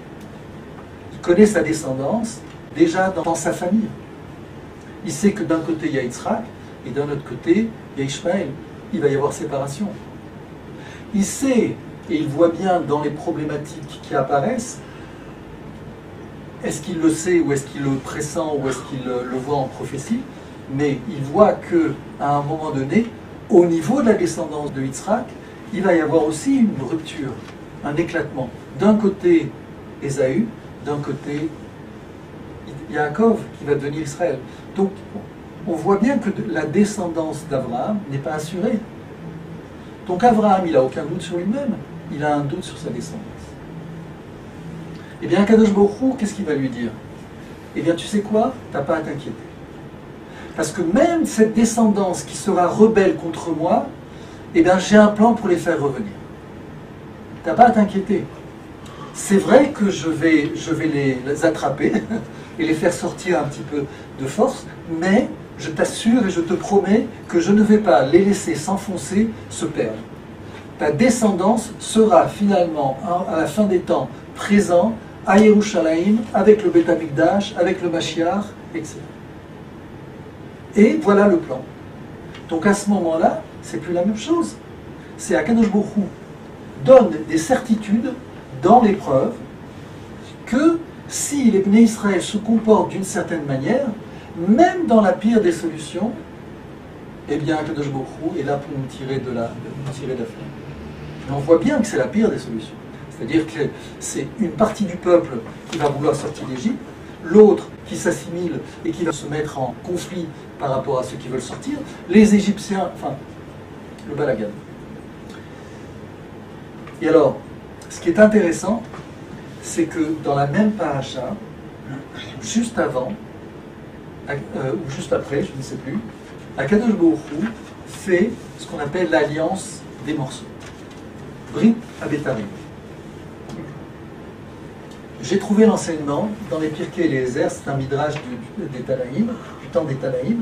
A: Il connaît sa descendance déjà dans sa famille. Il sait que d'un côté il y a Yitzhak, et d'un autre côté il y a Ishmaël. Il va y avoir séparation. Il sait, et il voit bien dans les problématiques qui apparaissent, est-ce qu'il le sait, ou est-ce qu'il le pressent, ou est-ce qu'il le voit en prophétie, mais il voit qu'à un moment donné, au niveau de la descendance de Yitzhak, il va y avoir aussi une rupture, un éclatement. D'un côté, Ésaü, d'un côté, Yaakov, qui va devenir Israël. Donc, on voit bien que la descendance d'Abraham n'est pas assurée. Donc Abraham, il n'a aucun doute sur lui-même, il a un doute sur sa descendance. Eh bien, Kadosh Baruch Hu, qu'est-ce qu'il va lui dire? Eh bien, tu sais quoi? Tu n'as pas à t'inquiéter. Parce que même cette descendance qui sera rebelle contre moi, eh bien, j'ai un plan pour les faire revenir. Tu n'as pas à t'inquiéter. C'est vrai que je vais les attraper et les faire sortir un petit peu de force, mais je t'assure et je te promets que je ne vais pas les laisser s'enfoncer, se perdre. Ta descendance sera finalement, à la fin des temps, présent à Yerushalayim, avec le Beth Amikdash, avec le Mashiach, etc. Et voilà le plan. Donc à ce moment-là, c'est plus la même chose. C'est Akadosh Baruch Hu donne des certitudes dans l'épreuve que si les Bnei Israël se comportent d'une certaine manière, même dans la pire des solutions, eh bien Akadosh Baruch Hu est là pour nous tirer de la flamme. Mais on voit bien que c'est la pire des solutions. C'est-à-dire que c'est une partie du peuple qui va vouloir sortir d'Égypte, l'autre qui s'assimile et qui va se mettre en conflit par rapport à ceux qui veulent sortir, les Égyptiens, enfin, le balagan. Et alors, ce qui est intéressant, c'est que dans la même paracha, juste avant, ou juste après, je ne sais plus, Akadosh Baruch Hu fait ce qu'on appelle l'alliance des morceaux. Brit Abetarim. J'ai trouvé l'enseignement dans les Pirkei Eliezer, c'est un midrash des Tanaïm, du temps des Tanaïm,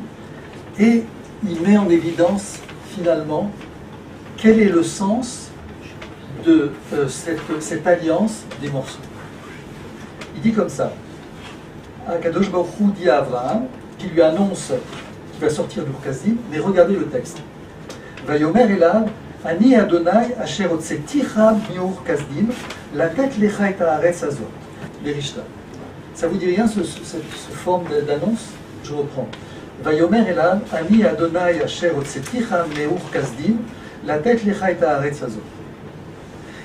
A: et il met en évidence finalement quel est le sens de cette alliance des morceaux. Il dit comme ça, Akadosh Baruch Hu dit à Abraham, qui lui annonce qu'il va sortir d'Ur Kasdim, mais regardez le texte. Vayomer Elav, Ani Adonai asher hotzeticha miur Kasdim, latet lecha et haaretz hazot. Les Rishta. Ça vous dit rien, cette forme d'annonce? Je reprends. Vayomer Elav, Ani Adonai asher hotzeticha miur Kasdim, latet lecha et haaretz hazot.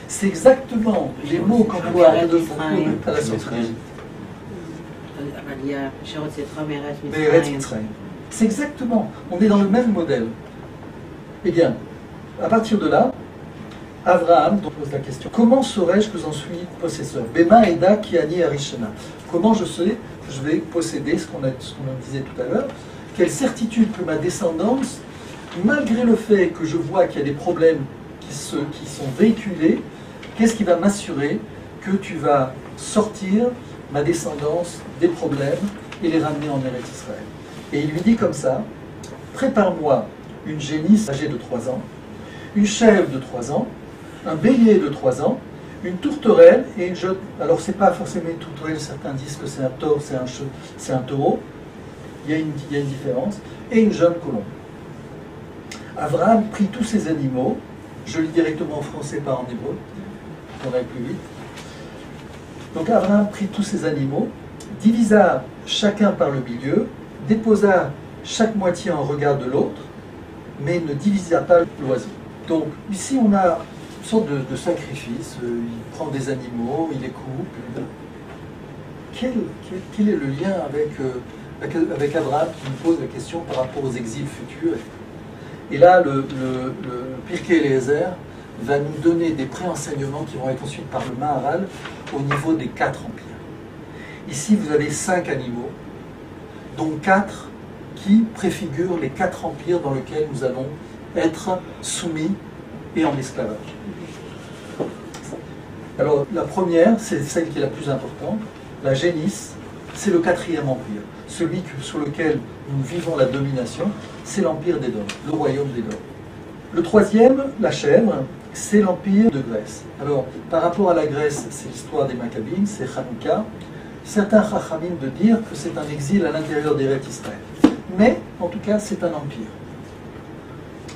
A: C'est exactement les mots qu'on voit à la sortie d'Égypte. C'est exactement, on est dans le même modèle. Eh bien, à partir de là, Abraham pose la question, comment saurais-je que j'en suis possesseur? Bema Eda Kiani Arishana. Comment je sais que je vais posséder ce qu'on disait tout à l'heure? Quelle certitude que ma descendance, malgré le fait que je vois qu'il y a des problèmes qui sont véhiculés, qu'est-ce qui va m'assurer que tu vas sortir ma descendance des problèmes et les ramener en Eretz Israël? Et il lui dit comme ça, prépare-moi une génisse âgée de 3 ans, une chèvre de 3 ans, un bélier de 3 ans, une tourterelle et une jeune... Alors c'est pas forcément une tourterelle, certains disent que c'est un taureau, c'est un taureau, il y a une différence, et une jeune colombe. Abraham prit tous ces animaux, je lis directement en français, pas en hébreu, on va plus vite. Donc Abraham prit tous ces animaux, divisa chacun par le milieu, déposa chaque moitié en regard de l'autre, mais ne divisa pas l'oiseau. Donc ici on a une sorte de sacrifice, il prend des animaux, il les coupe. Quel est le lien avec Abraham qui nous pose la question par rapport aux exils futurs? Et là, le Pirkei Eliezer va nous donner des préenseignements qui vont être ensuite par le Maharal au niveau des 4 empires. Ici, vous avez 5 animaux, dont 4 qui préfigurent les 4 empires dans lesquels nous allons être soumis et en esclavage. Alors, la première, c'est celle qui est la plus importante, la génisse, c'est le 4e empire. Celui sur lequel nous vivons la domination, c'est l'empire d'Édom, le royaume d'Édom. Le 3e, la chèvre, c'est l'empire de Grèce. Alors, par rapport à la Grèce, c'est l'histoire des Maccabim, c'est Hanouka. Certains Chachamim de dire que c'est un exil à l'intérieur d'Éret Israël. Mais, en tout cas, c'est un empire.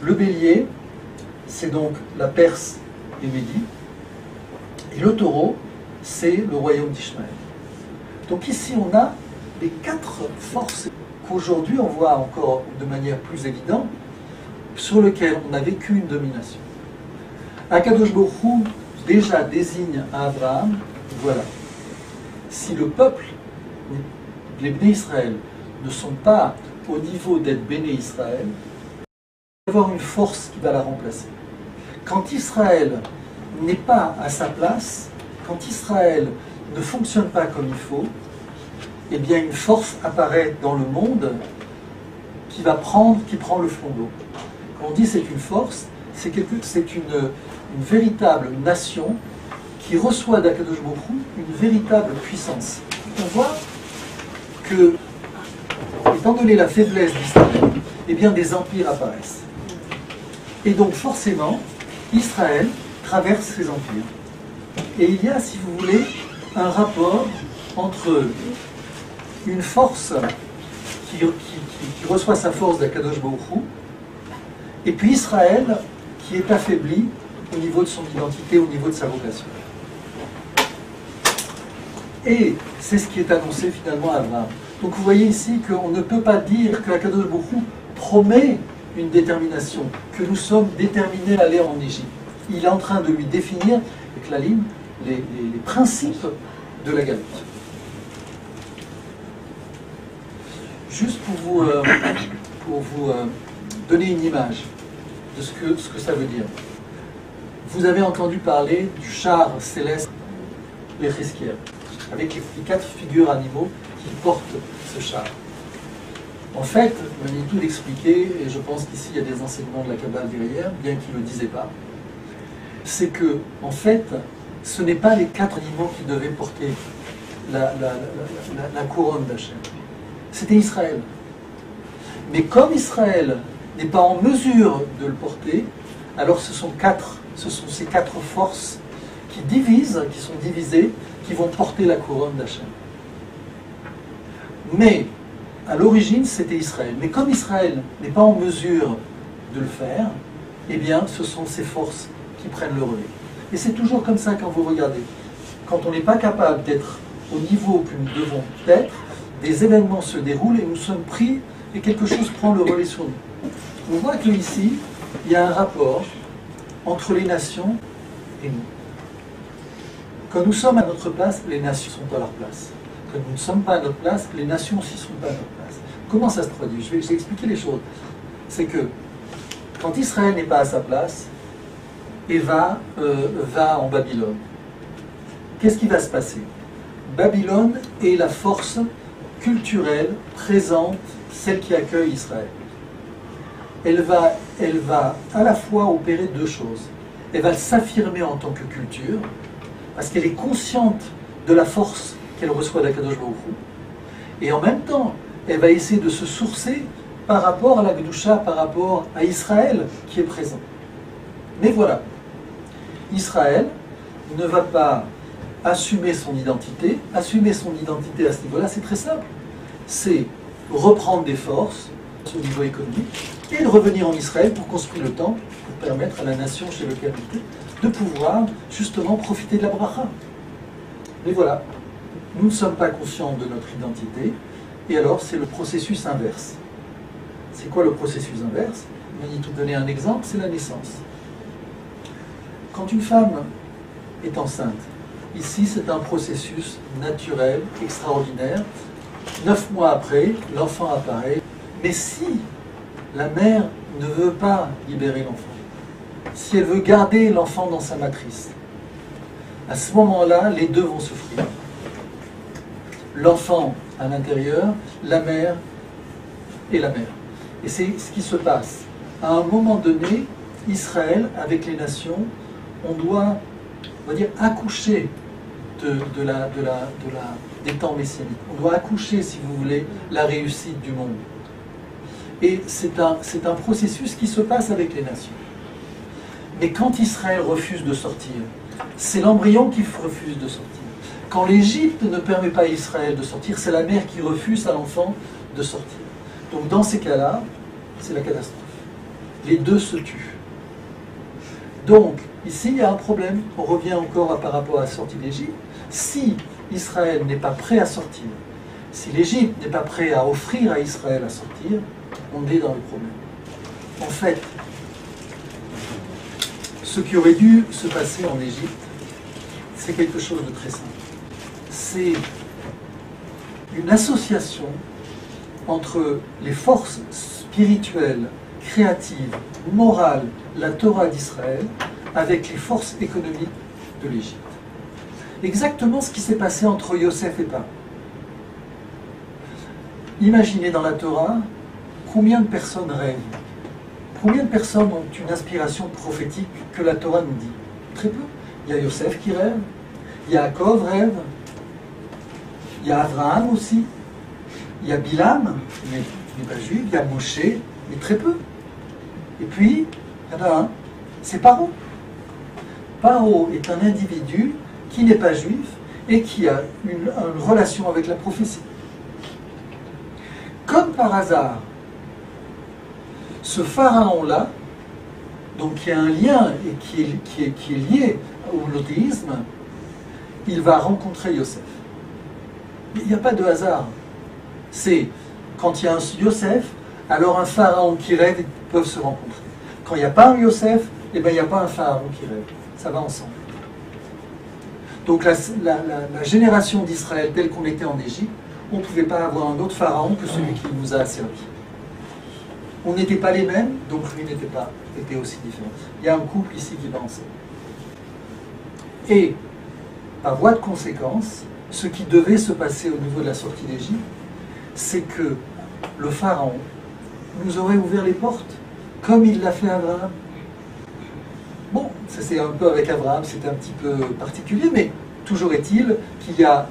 A: Le bélier, c'est donc la Perse et Médie. Et le taureau, c'est le royaume d'Ishmaël. Donc ici, on a les 4 forces qu'aujourd'hui, on voit encore de manière plus évidente, sur lesquelles on a vécu une domination. Akadosh Baruch Hu déjà désigne à Abraham, voilà, si le peuple, les Béné Israël, ne sont pas au niveau d'être Béné Israël, il va y avoir une force qui va la remplacer. Quand Israël n'est pas à sa place, quand Israël ne fonctionne pas comme il faut, eh bien une force apparaît dans le monde qui prend le flambeau. Quand on dit c'est une force, c'est une véritable nation qui reçoit d'Akadosh Baruch Hu une véritable puissance. On voit que, étant donné la faiblesse d'Israël, eh bien des empires apparaissent. Et donc forcément, Israël traverse ces empires. Et il y a, si vous voulez, un rapport entre une force qui reçoit sa force d'Akadosh Baruch Hu, et puis Israël qui est affaibli au niveau de son identité, au niveau de sa vocation. Et c'est ce qui est annoncé finalement à Abraham. Donc vous voyez ici qu'on ne peut pas dire que Akadosh Baruch Hu promet une détermination, que nous sommes déterminés à aller en Égypte. Il est en train de lui définir, avec la ligne, les principes de la galoute. Juste pour vous donner une image de ce que ça veut dire. Vous avez entendu parler du char céleste, les Chizkiel, avec les 4 figures animaux qui portent ce char. En fait, Manitou l'expliquait, et je pense qu'ici il y a des enseignements de la Kabbale derrière, bien qu'il ne le disait pas, c'est que, en fait, ce n'est pas les 4 animaux qui devaient porter la couronne d'Hachem. C'était Israël. Mais comme Israël n'est pas en mesure de le porter, alors ce sont ces 4 forces qui sont divisées, qui vont porter la couronne d'Hachem. Mais, à l'origine, c'était Israël. Mais comme Israël n'est pas en mesure de le faire, eh bien, ce sont ces forces qui prennent le relais. Et c'est toujours comme ça quand vous regardez. Quand on n'est pas capable d'être au niveau que nous devons être, des événements se déroulent et nous sommes pris et quelque chose prend le relais sur nous. On voit que ici, il y a un rapport entre les nations et nous. Quand nous sommes à notre place, les nations sont à leur place. Quand nous ne sommes pas à notre place, les nations aussi ne sont pas à notre place. Comment ça se traduit? Je vais expliquer les choses. C'est que quand Israël n'est pas à sa place, et va en Babylone, qu'est-ce qui va se passer? Babylone est la force culturelle présente, celle qui accueille Israël. Elle va à la fois opérer 2 choses. Elle va s'affirmer en tant que culture, parce qu'elle est consciente de la force qu'elle reçoit d'Akadosh Baruch Hu, et en même temps, elle va essayer de se sourcer par rapport à la Kedusha, par rapport à Israël qui est présent. Mais voilà, Israël ne va pas assumer son identité. Assumer son identité à ce niveau-là, c'est très simple. C'est reprendre des forces au niveau économique et de revenir en Israël pour construire le temple, pour permettre à la nation chez laquelle elle était de pouvoir justement profiter de la bracha. Mais voilà. nous ne sommes pas conscients de notre identité, et alors c'est le processus inverse. C'est quoi le processus inverse? Je vais vous donner un exemple, c'est la naissance. Quand une femme est enceinte, ici c'est un processus naturel, extraordinaire. 9 mois après, l'enfant apparaît. Mais si la mère ne veut pas libérer l'enfant, si elle veut garder l'enfant dans sa matrice, à ce moment-là, les deux vont souffrir. L'enfant à l'intérieur, la mère et la mère. Et c'est ce qui se passe. À un moment donné, Israël, avec les nations, on doit, on va dire, accoucher des temps messianiques. On doit accoucher, si vous voulez, la réussite du monde. Et c'est un processus qui se passe avec les nations. Mais quand Israël refuse de sortir, c'est l'embryon qui refuse de sortir. Quand l'Égypte ne permet pas à Israël de sortir, c'est la mère qui refuse à l'enfant de sortir. Donc dans ces cas-là, c'est la catastrophe. Les deux se tuent. Donc, ici, il y a un problème. On revient encore par rapport à la sortie d'Égypte. Si Israël n'est pas prêt à sortir, si l'Égypte n'est pas prêt à offrir à Israël à sortir, on est dans le problème. En fait, ce qui aurait dû se passer en Égypte, c'est quelque chose de très simple. C'est une association entre les forces spirituelles, créatives, morales, la Torah d'Israël, avec les forces économiques de l'Égypte. Exactement ce qui s'est passé entre Yosef et Paro. Imaginez dans la Torah combien de personnes rêvent. Combien de personnes ont une inspiration prophétique que la Torah nous dit? Très peu. Il y a Yosef qui rêve, il y a Yaakov rêve, il y a Abraham aussi, il y a Bilam, mais il n'est pas juif, il y a Moshe, mais très peu. Et puis, il y en a un, c'est Paro. Paro est un individu qui n'est pas juif et qui a une relation avec la prophétie. Comme par hasard, ce pharaon-là, donc qui a un lien et qui est lié au monothéisme, il va rencontrer Yosef. Il n'y a pas de hasard. C'est quand il y a un Yosef, alors un pharaon qui rêve, ils peuvent se rencontrer. Quand il n'y a pas un Yosef, eh bien, il n'y a pas un pharaon qui rêve. Ça va ensemble. Donc la génération d'Israël telle qu'on était en Égypte, on ne pouvait pas avoir un autre pharaon que celui qui nous a servi. On n'était pas les mêmes, donc lui était aussi différent. Il y a un couple ici qui va ensemble. Et, par voie de conséquence, ce qui devait se passer au niveau de la sortie d'Égypte, c'est que le pharaon nous aurait ouvert les portes, comme il l'a fait à Abraham. Bon, ça c'est un peu avec Abraham, c'était un petit peu particulier, mais toujours est-il qu'il a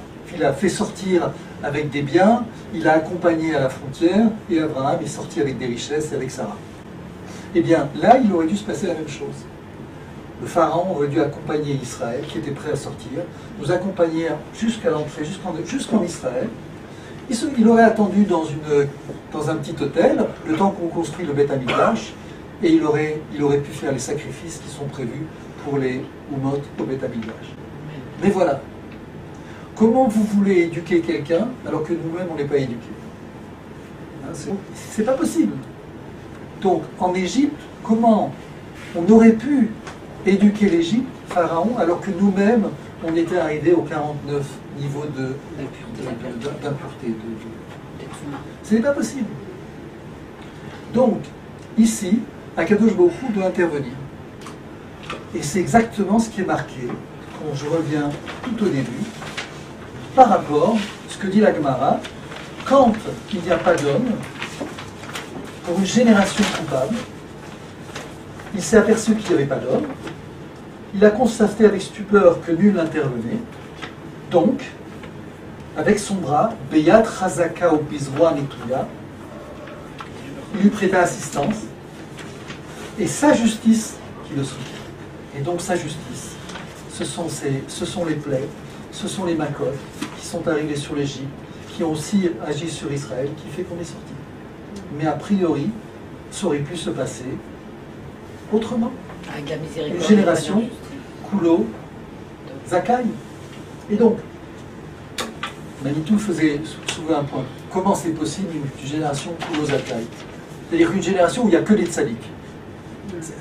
A: fait sortir avec des biens, il a accompagné à la frontière, et Abraham est sorti avec des richesses et avec Sarah. Eh bien, là, il aurait dû se passer la même chose. Le pharaon aurait dû accompagner Israël, qui était prêt à sortir, nous accompagner jusqu'à l'entrée, jusqu'en Israël. Il aurait attendu dans un petit hôtel, le temps qu'on construit le Beth Amikdash, et il aurait pu faire les sacrifices qui sont prévus pour les Umot au Beth Amikdash. Mais voilà. Comment vous voulez éduquer quelqu'un alors que nous-mêmes on n'est pas éduqués? C'est pas possible. Donc en Égypte, comment on aurait pu éduquer l'Égypte, Pharaon, alors que nous-mêmes on était arrivés au 49 niveau d'impureté. Ce n'est pas possible. Donc ici, Akadosh Baruch Hu doit intervenir. Et c'est exactement ce qui est marqué, quand je reviens tout au début, par rapport à ce que dit la Gemara, quand il n'y a pas d'homme, pour une génération coupable, il s'est aperçu qu'il n'y avait pas d'homme, il a constaté avec stupeur que nul n'intervenait, donc, avec son bras, Beyat Chazaka ou Bizroa Netuya, il lui prêta assistance, et sa justice qui le soutient. Et donc sa justice, ce sont les plaies, ce sont les Makot qui sont arrivés sur l'Égypte, qui ont aussi agi sur Israël, qui fait qu'on est sorti. Mais a priori, ça aurait pu se passer autrement. Une génération, Kulo, Zakai. Et donc, Manitou faisait soulever un point. Comment c'est possible une génération Kulosakai? C'est-à-dire une génération où il n'y a que des tzadiks.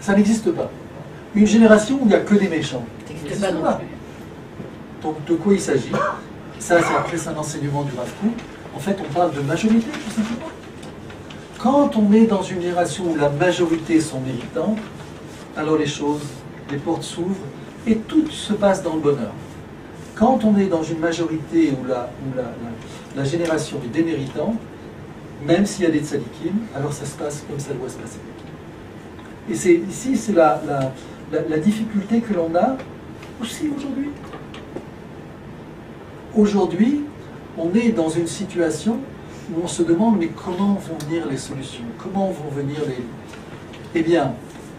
A: Ça n'existe pas. Une génération où il n'y a que des méchants. Ça n'existe pas. Donc de quoi il s'agit? Ça, c'est un enseignement du Rav Kook. En fait, on parle de majorité, tout simplement. Quand on est dans une génération où la majorité sont méritantes, alors les portes s'ouvrent et tout se passe dans le bonheur. Quand on est dans une majorité où la génération est déméritante, même s'il y a des tzadikim, alors ça se passe comme ça doit se passer. Et ici, c'est la difficulté que l'on a aussi aujourd'hui. Aujourd'hui, on est dans une situation où on se demande mais comment vont venir les solutions? Comment vont venir les... Eh bien,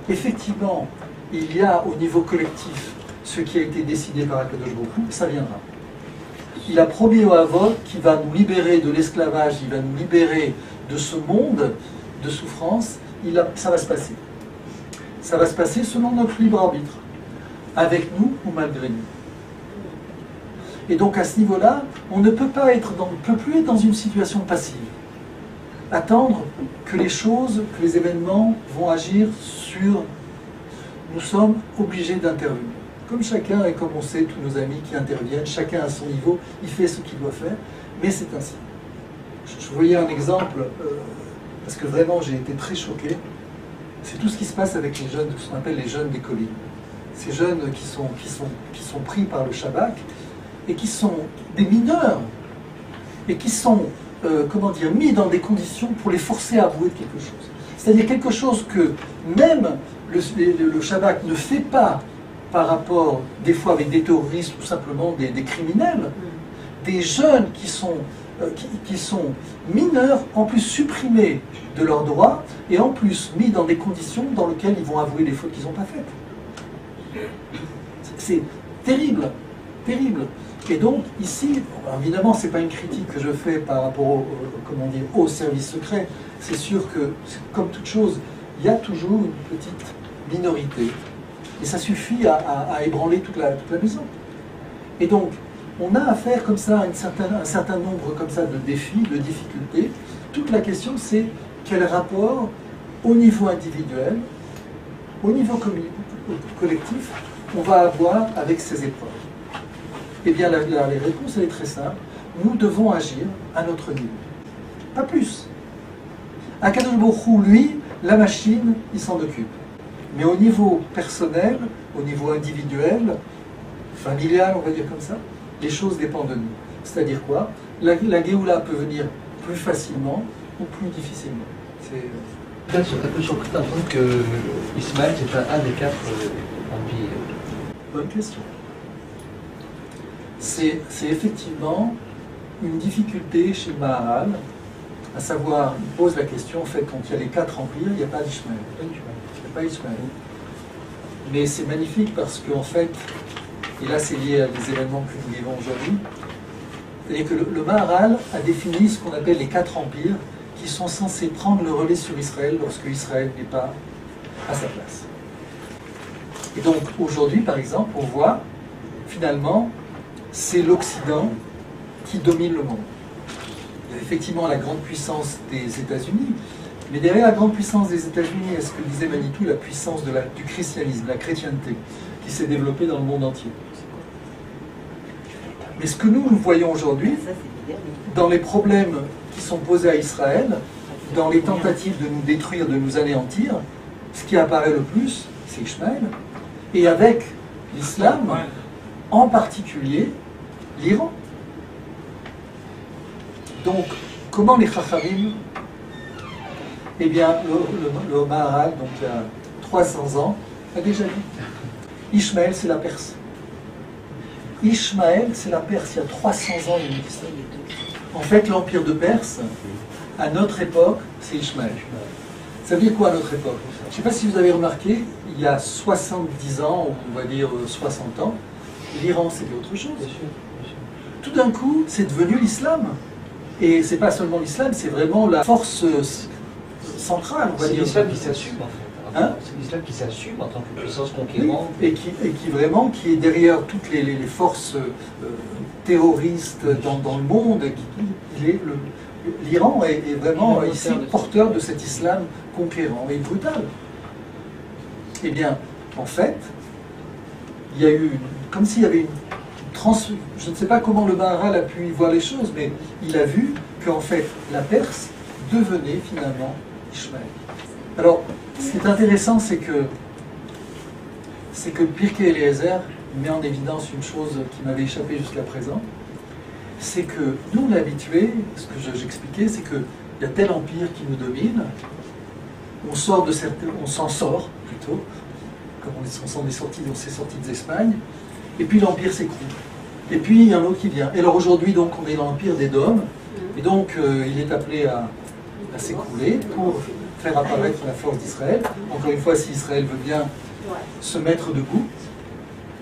A: effectivement, il y a au niveau collectif ce qui a été décidé par Akadosh Baruch Hu, ça viendra. Il a promis au Havot qu'il va nous libérer de l'esclavage, il va nous libérer de ce monde de souffrance, ça va se passer. Ça va se passer selon notre libre arbitre, avec nous ou malgré nous. Et donc à ce niveau-là, on ne peut plus être dans une situation passive. Attendre que les choses, que les événements vont agir sur... Nous sommes obligés d'intervenir. Comme chacun, et comme on sait, tous nos amis qui interviennent, chacun à son niveau, il fait ce qu'il doit faire, mais c'est ainsi. Je voyais un exemple, parce que vraiment j'ai été très choqué, c'est tout ce qui se passe avec les jeunes, ce qu'on appelle les jeunes des collines. Ces jeunes qui sont pris par le Shabbat, et qui sont des mineurs, et qui sont, mis dans des conditions pour les forcer à avouer quelque chose. C'est-à-dire quelque chose que même le Shabbat ne fait pas par rapport, des fois avec des terroristes ou simplement des criminels, des jeunes qui sont mineurs, en plus supprimés de leurs droits, et en plus mis dans des conditions dans lesquelles ils vont avouer les fautes qu'ils n'ont pas faites. C'est terrible, terrible. Et donc, ici, évidemment, ce n'est pas une critique que je fais par rapport au service secret. C'est sûr que, comme toute chose, il y a toujours une petite minorité. Et ça suffit à ébranler toute la maison. Et donc, on a affaire comme ça à un certain nombre comme ça de défis, de difficultés. Toute la question, c'est quel rapport au niveau individuel, au niveau collectif, on va avoir avec ces épreuves. Eh bien, la réponse, elle est très simple. Nous devons agir à notre niveau. Pas plus. Akadosh Baruch Hu, lui, la machine, il s'en occupe. Mais au niveau personnel, au niveau individuel, familial, on va dire comme ça, les choses dépendent de nous. C'est-à-dire quoi? La Géoula peut venir plus facilement ou plus difficilement.
C: Peut-être un peu surpris d'entendre que Ismaël c'est un des 4 empires.
A: Bonne question. C'est effectivement une difficulté chez le Maharal, à savoir, il pose la question, en fait, quand il y a les 4 empires, il n'y a pas d'Ishmaël. Il n'y a pas Ishmaël. Mais c'est magnifique parce qu'en fait, et là c'est lié à des événements que nous vivons aujourd'hui, c'est-à-dire que le Maharal a défini ce qu'on appelle les 4 empires qui sont censés prendre le relais sur Israël lorsque Israël n'est pas à sa place. Et donc aujourd'hui, par exemple, on voit finalement c'est l'Occident qui domine le monde. Il y a effectivement la grande puissance des États-Unis, mais derrière la grande puissance des États-Unis, est-ce que disait Manitou, la puissance du christianisme, la chrétienté, qui s'est développée dans le monde entier. Mais ce que nous voyons aujourd'hui, dans les problèmes qui sont posés à Israël, dans les tentatives de nous détruire, de nous anéantir, ce qui apparaît le plus, c'est Ishmaël, et avec l'islam, en particulier l'Iran. Donc, comment les Chachamim, eh bien, le Maharal, donc il y a 300 ans, a déjà dit Ishmaël, c'est la Perse. Ishmaël, c'est la Perse. Il y a 300 ans, il dit ça. En fait, l'empire de Perse, à notre époque, c'est Ishmaël. Ça veut dire quoi à notre époque? Je ne sais pas si vous avez remarqué, il y a 70 ans, ou on va dire 60 ans, l'Iran, c'était autre chose. Tout d'un coup, c'est devenu l'islam. Et c'est pas seulement l'islam, c'est vraiment la force centrale, on va dire.
C: C'est l'islam qui s'assume, en fait.
A: Hein?
C: C'est l'islam qui s'assume en tant que puissance conquérante.
A: Oui, et qui est derrière toutes les forces terroristes dans le monde. L'Iran est vraiment ici porteur de cet islam conquérant et brutal. Eh bien, en fait, il y a eu, comme s'il y avait je ne sais pas comment le Maharal a pu y voir les choses, mais il a vu qu'en fait, la Perse devenait finalement Ishmaël. Alors, ce qui est intéressant, c'est que Pirkei Eliezer met en évidence une chose qui m'avait échappé jusqu'à présent, c'est que nous, on est habitués, ce que j'expliquais, c'est qu'il y a tel empire qui nous domine, on s'en sort plutôt, comme on s'est sorti d'Espagne, et puis l'empire s'écroule. Et puis il y a un autre qui vient. Et alors aujourd'hui, donc, on est dans l'empire d'Édom, et donc il est appelé à s'écrouler pour faire apparaître la force d'Israël. Encore une fois, si Israël veut bien se mettre debout,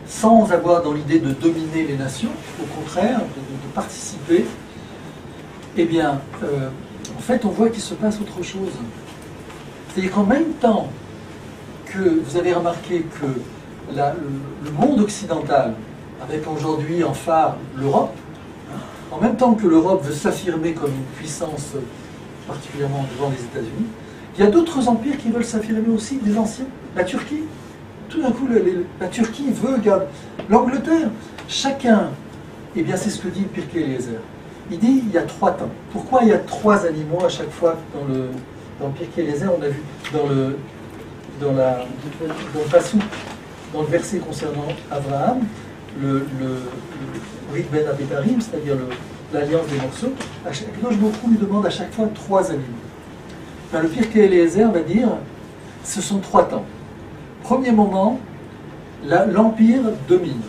A: sans avoir dans l'idée de dominer les nations, au contraire, de participer, eh bien, en fait, on voit qu'il se passe autre chose. C'est-à-dire qu'en même temps que vous avez remarqué que le monde occidental, avec aujourd'hui en phare l'Europe, en même temps que l'Europe veut s'affirmer comme une puissance particulièrement devant les États-Unis, il y a d'autres empires qui veulent s'affirmer aussi, des anciens. La Turquie, tout d'un coup, la Turquie veut garder. L'Angleterre, chacun, eh bien c'est ce que dit Pirkei Eliezer. Il dit il y a 3 temps. Pourquoi il y a 3 animaux à chaque fois dans Pirkei Eliezer, on a vu dans le passou, dans le verset concernant Abraham, le Rit Ben Abetarim, c'est-à-dire l'alliance des morceaux, Akadosh Baruch Hu lui demande à chaque fois 3 animaux. Ben, le Pirkei Eliezer va dire ce sont 3 temps. Premier moment, l'empire domine,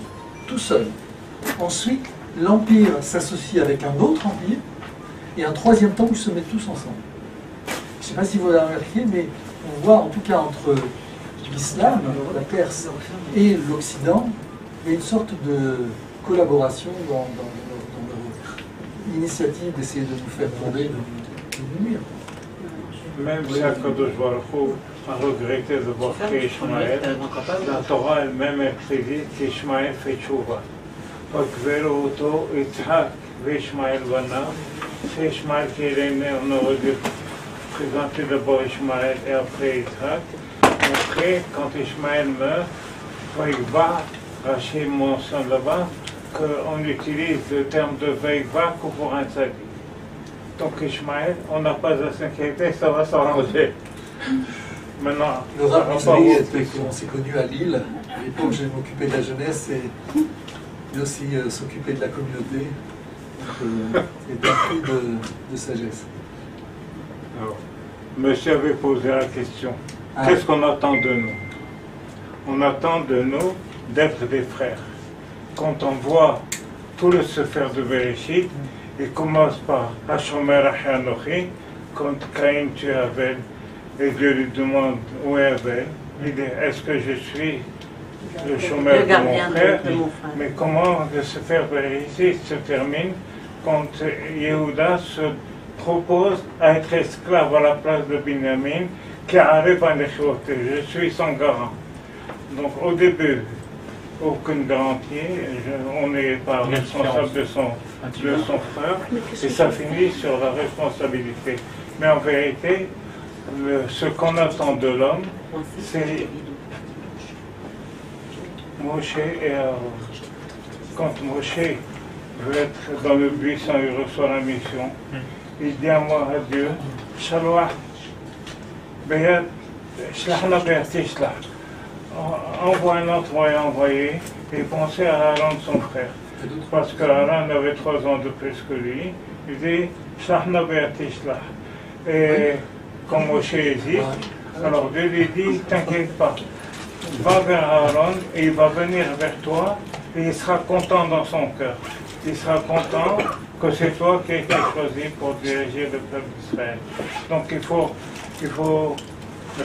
A: tout seul. Ensuite, l'empire s'associe avec un autre empire, et un 3e temps où ils se mettent tous ensemble. Je ne sais pas si vous l'avez remarqué, mais on voit en tout cas entre l'islam, la Perse et l'Occident, il y a une sorte de collaboration dans l'initiative d'essayer de nous faire tomber, de nous nuire.
B: Même si Akadosh Baruch Hu a regretté de voir qu'Ishmaël, la Torah elle-même est prédite qu'Ishmaël fait tchouva. Fakveru Oto, Yitzhak, Ishmaël Banav, c'est Ishmaël qui est né, on aurait dû présenter d'abord Ishmaël et après Yitzhak. Après, quand Ishmaël meurt, Vaïkva, Rachid mentionne là-bas qu'on utilise le terme de Vaïkva que pour un tzaddik. Donc Ishmaël, on n'a pas à s'inquiéter, ça va s'arranger. Maintenant,
A: le Rav Mizrahi, on s'est connu à Lille. À l'époque, je m'occupais de la jeunesse et lui aussi s'occupait de la communauté. Donc, il est appris de sagesse.
B: Alors, monsieur avait posé la question. Qu'est-ce qu'on attend de nous? On attend de nous d'être des frères. Quand on voit tout le sefer de Bereshit, il commence par Hashomer Achanochi, quand Caïn tue Abel, et Dieu lui demande où est Abel. Il dit est-ce que je suis le chômeur de mon frère? Mais comment le sefer Bereshit se termine quand Yehuda se propose à être esclave à la place de Binyamin, qui arrive à l'échouer, je suis son garant. Donc au début, aucune garantie, on n'est pas responsable de son frère, et ça finit sur la responsabilité. Mais en vérité, ce qu'on attend de l'homme, c'est Moshe et Aaron. Quand Moshe veut être dans le buisson, il reçoit la mission, il dit à moi, à Dieu, Shalwa, Beyad, Shlachna Beyad Tishlach. Envoie un autre envoyé et pensez à Aaron, son frère. Parce qu'Aaron avait 3 ans de plus que lui. Il dit, Shlachna Beyad Tishlach. Et quand Moshe hésite, alors Dieu lui dit, t'inquiète pas, va vers Aaron et il va venir vers toi et il sera content dans son cœur. Il sera content que c'est toi qui as été choisi pour diriger le peuple d'Israël. Donc il faut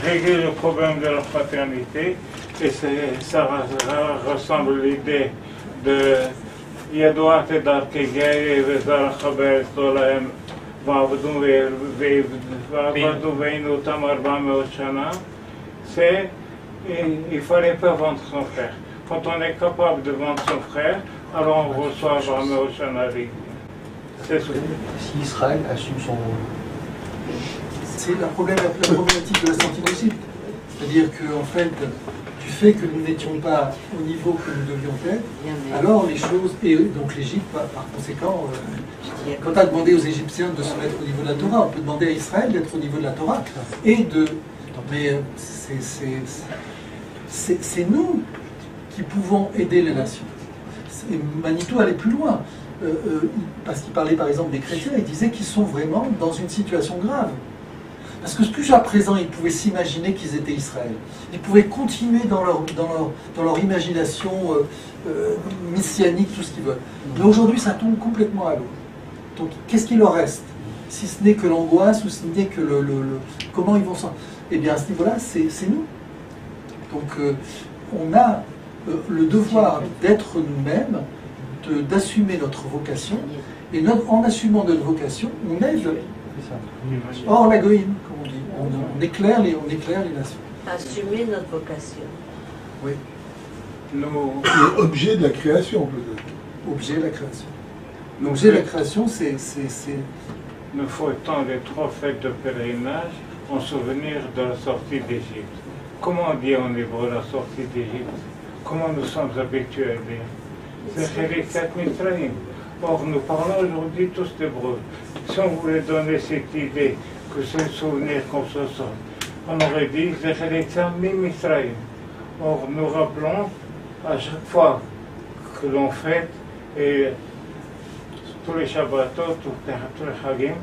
B: régler le problème de la fraternité et ça ressemble à l'idée de Yadoat et Darkegay et Vezar Chabez Dolaem Vavdou Veinu Tamar Bameot Shana c'est il ne fallait pas vendre son frère. Quand on est capable de vendre son frère, alors on reçoit Abraham Oshanavi. C'est ce que...
C: Si Israël assume son rôle.
A: C'est la problématique de la sortie d'Égypte. C'est-à-dire qu'en fait, du fait que nous n'étions pas au niveau que nous devions être, alors les choses, et donc l'Égypte, par conséquent, quand on a demandé aux Égyptiens de se mettre au niveau de la Torah, on peut demander à Israël d'être au niveau de la Torah, et de... Mais c'est nous qui pouvons aider les nations. Et Manitou allait plus loin, parce qu'il parlait par exemple des chrétiens, il disait qu'ils sont vraiment dans une situation grave. Parce que jusqu'à présent, ils pouvaient s'imaginer qu'ils étaient Israël. Ils pouvaient continuer dans leur imagination messianique, tout ce qu'ils veulent. Mais aujourd'hui, ça tombe complètement à l'eau. Donc, qu'est-ce qu'il leur reste? Si ce n'est que l'angoisse, ou si ce n'est que comment ils vont s'en... Eh bien, à ce niveau-là, c'est nous. Donc, on a le devoir d'être nous-mêmes, d'assumer notre vocation, et en assumant notre vocation, on aide. Or, la goïne, comme on dit, on éclaire les nations.
D: Assumer notre vocation.
A: Oui.
E: Objet de la création, peut-être.
A: Objet de la création. L'objet de la création, c'est...
B: Nous fêtons les 3 fêtes de pèlerinage en souvenir de la sortie d'Égypte. Comment on dit en hébreu la sortie d'Égypte? Comment nous sommes habitués à dire? C'est Cherikat Mitzrayim. Or, nous parlons aujourd'hui tous d'hébreu. Si on voulait donner cette idée que c'est le souvenir qu'on se sort, on aurait dit Zecherikat Mitzrayim. Or, nous rappelons à chaque fois que l'on fête, et tous les Shabbatot, tous les Chagim,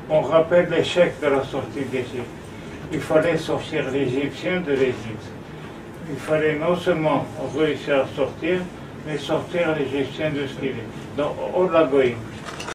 B: on rappelle l'échec de la sortie d'Égypte. Il fallait sortir l'Égyptien de l'Égypte. Il fallait non seulement réussir à sortir, mais sortir l'Égyptien de ce qu'il est. Donc, au Lagoïm.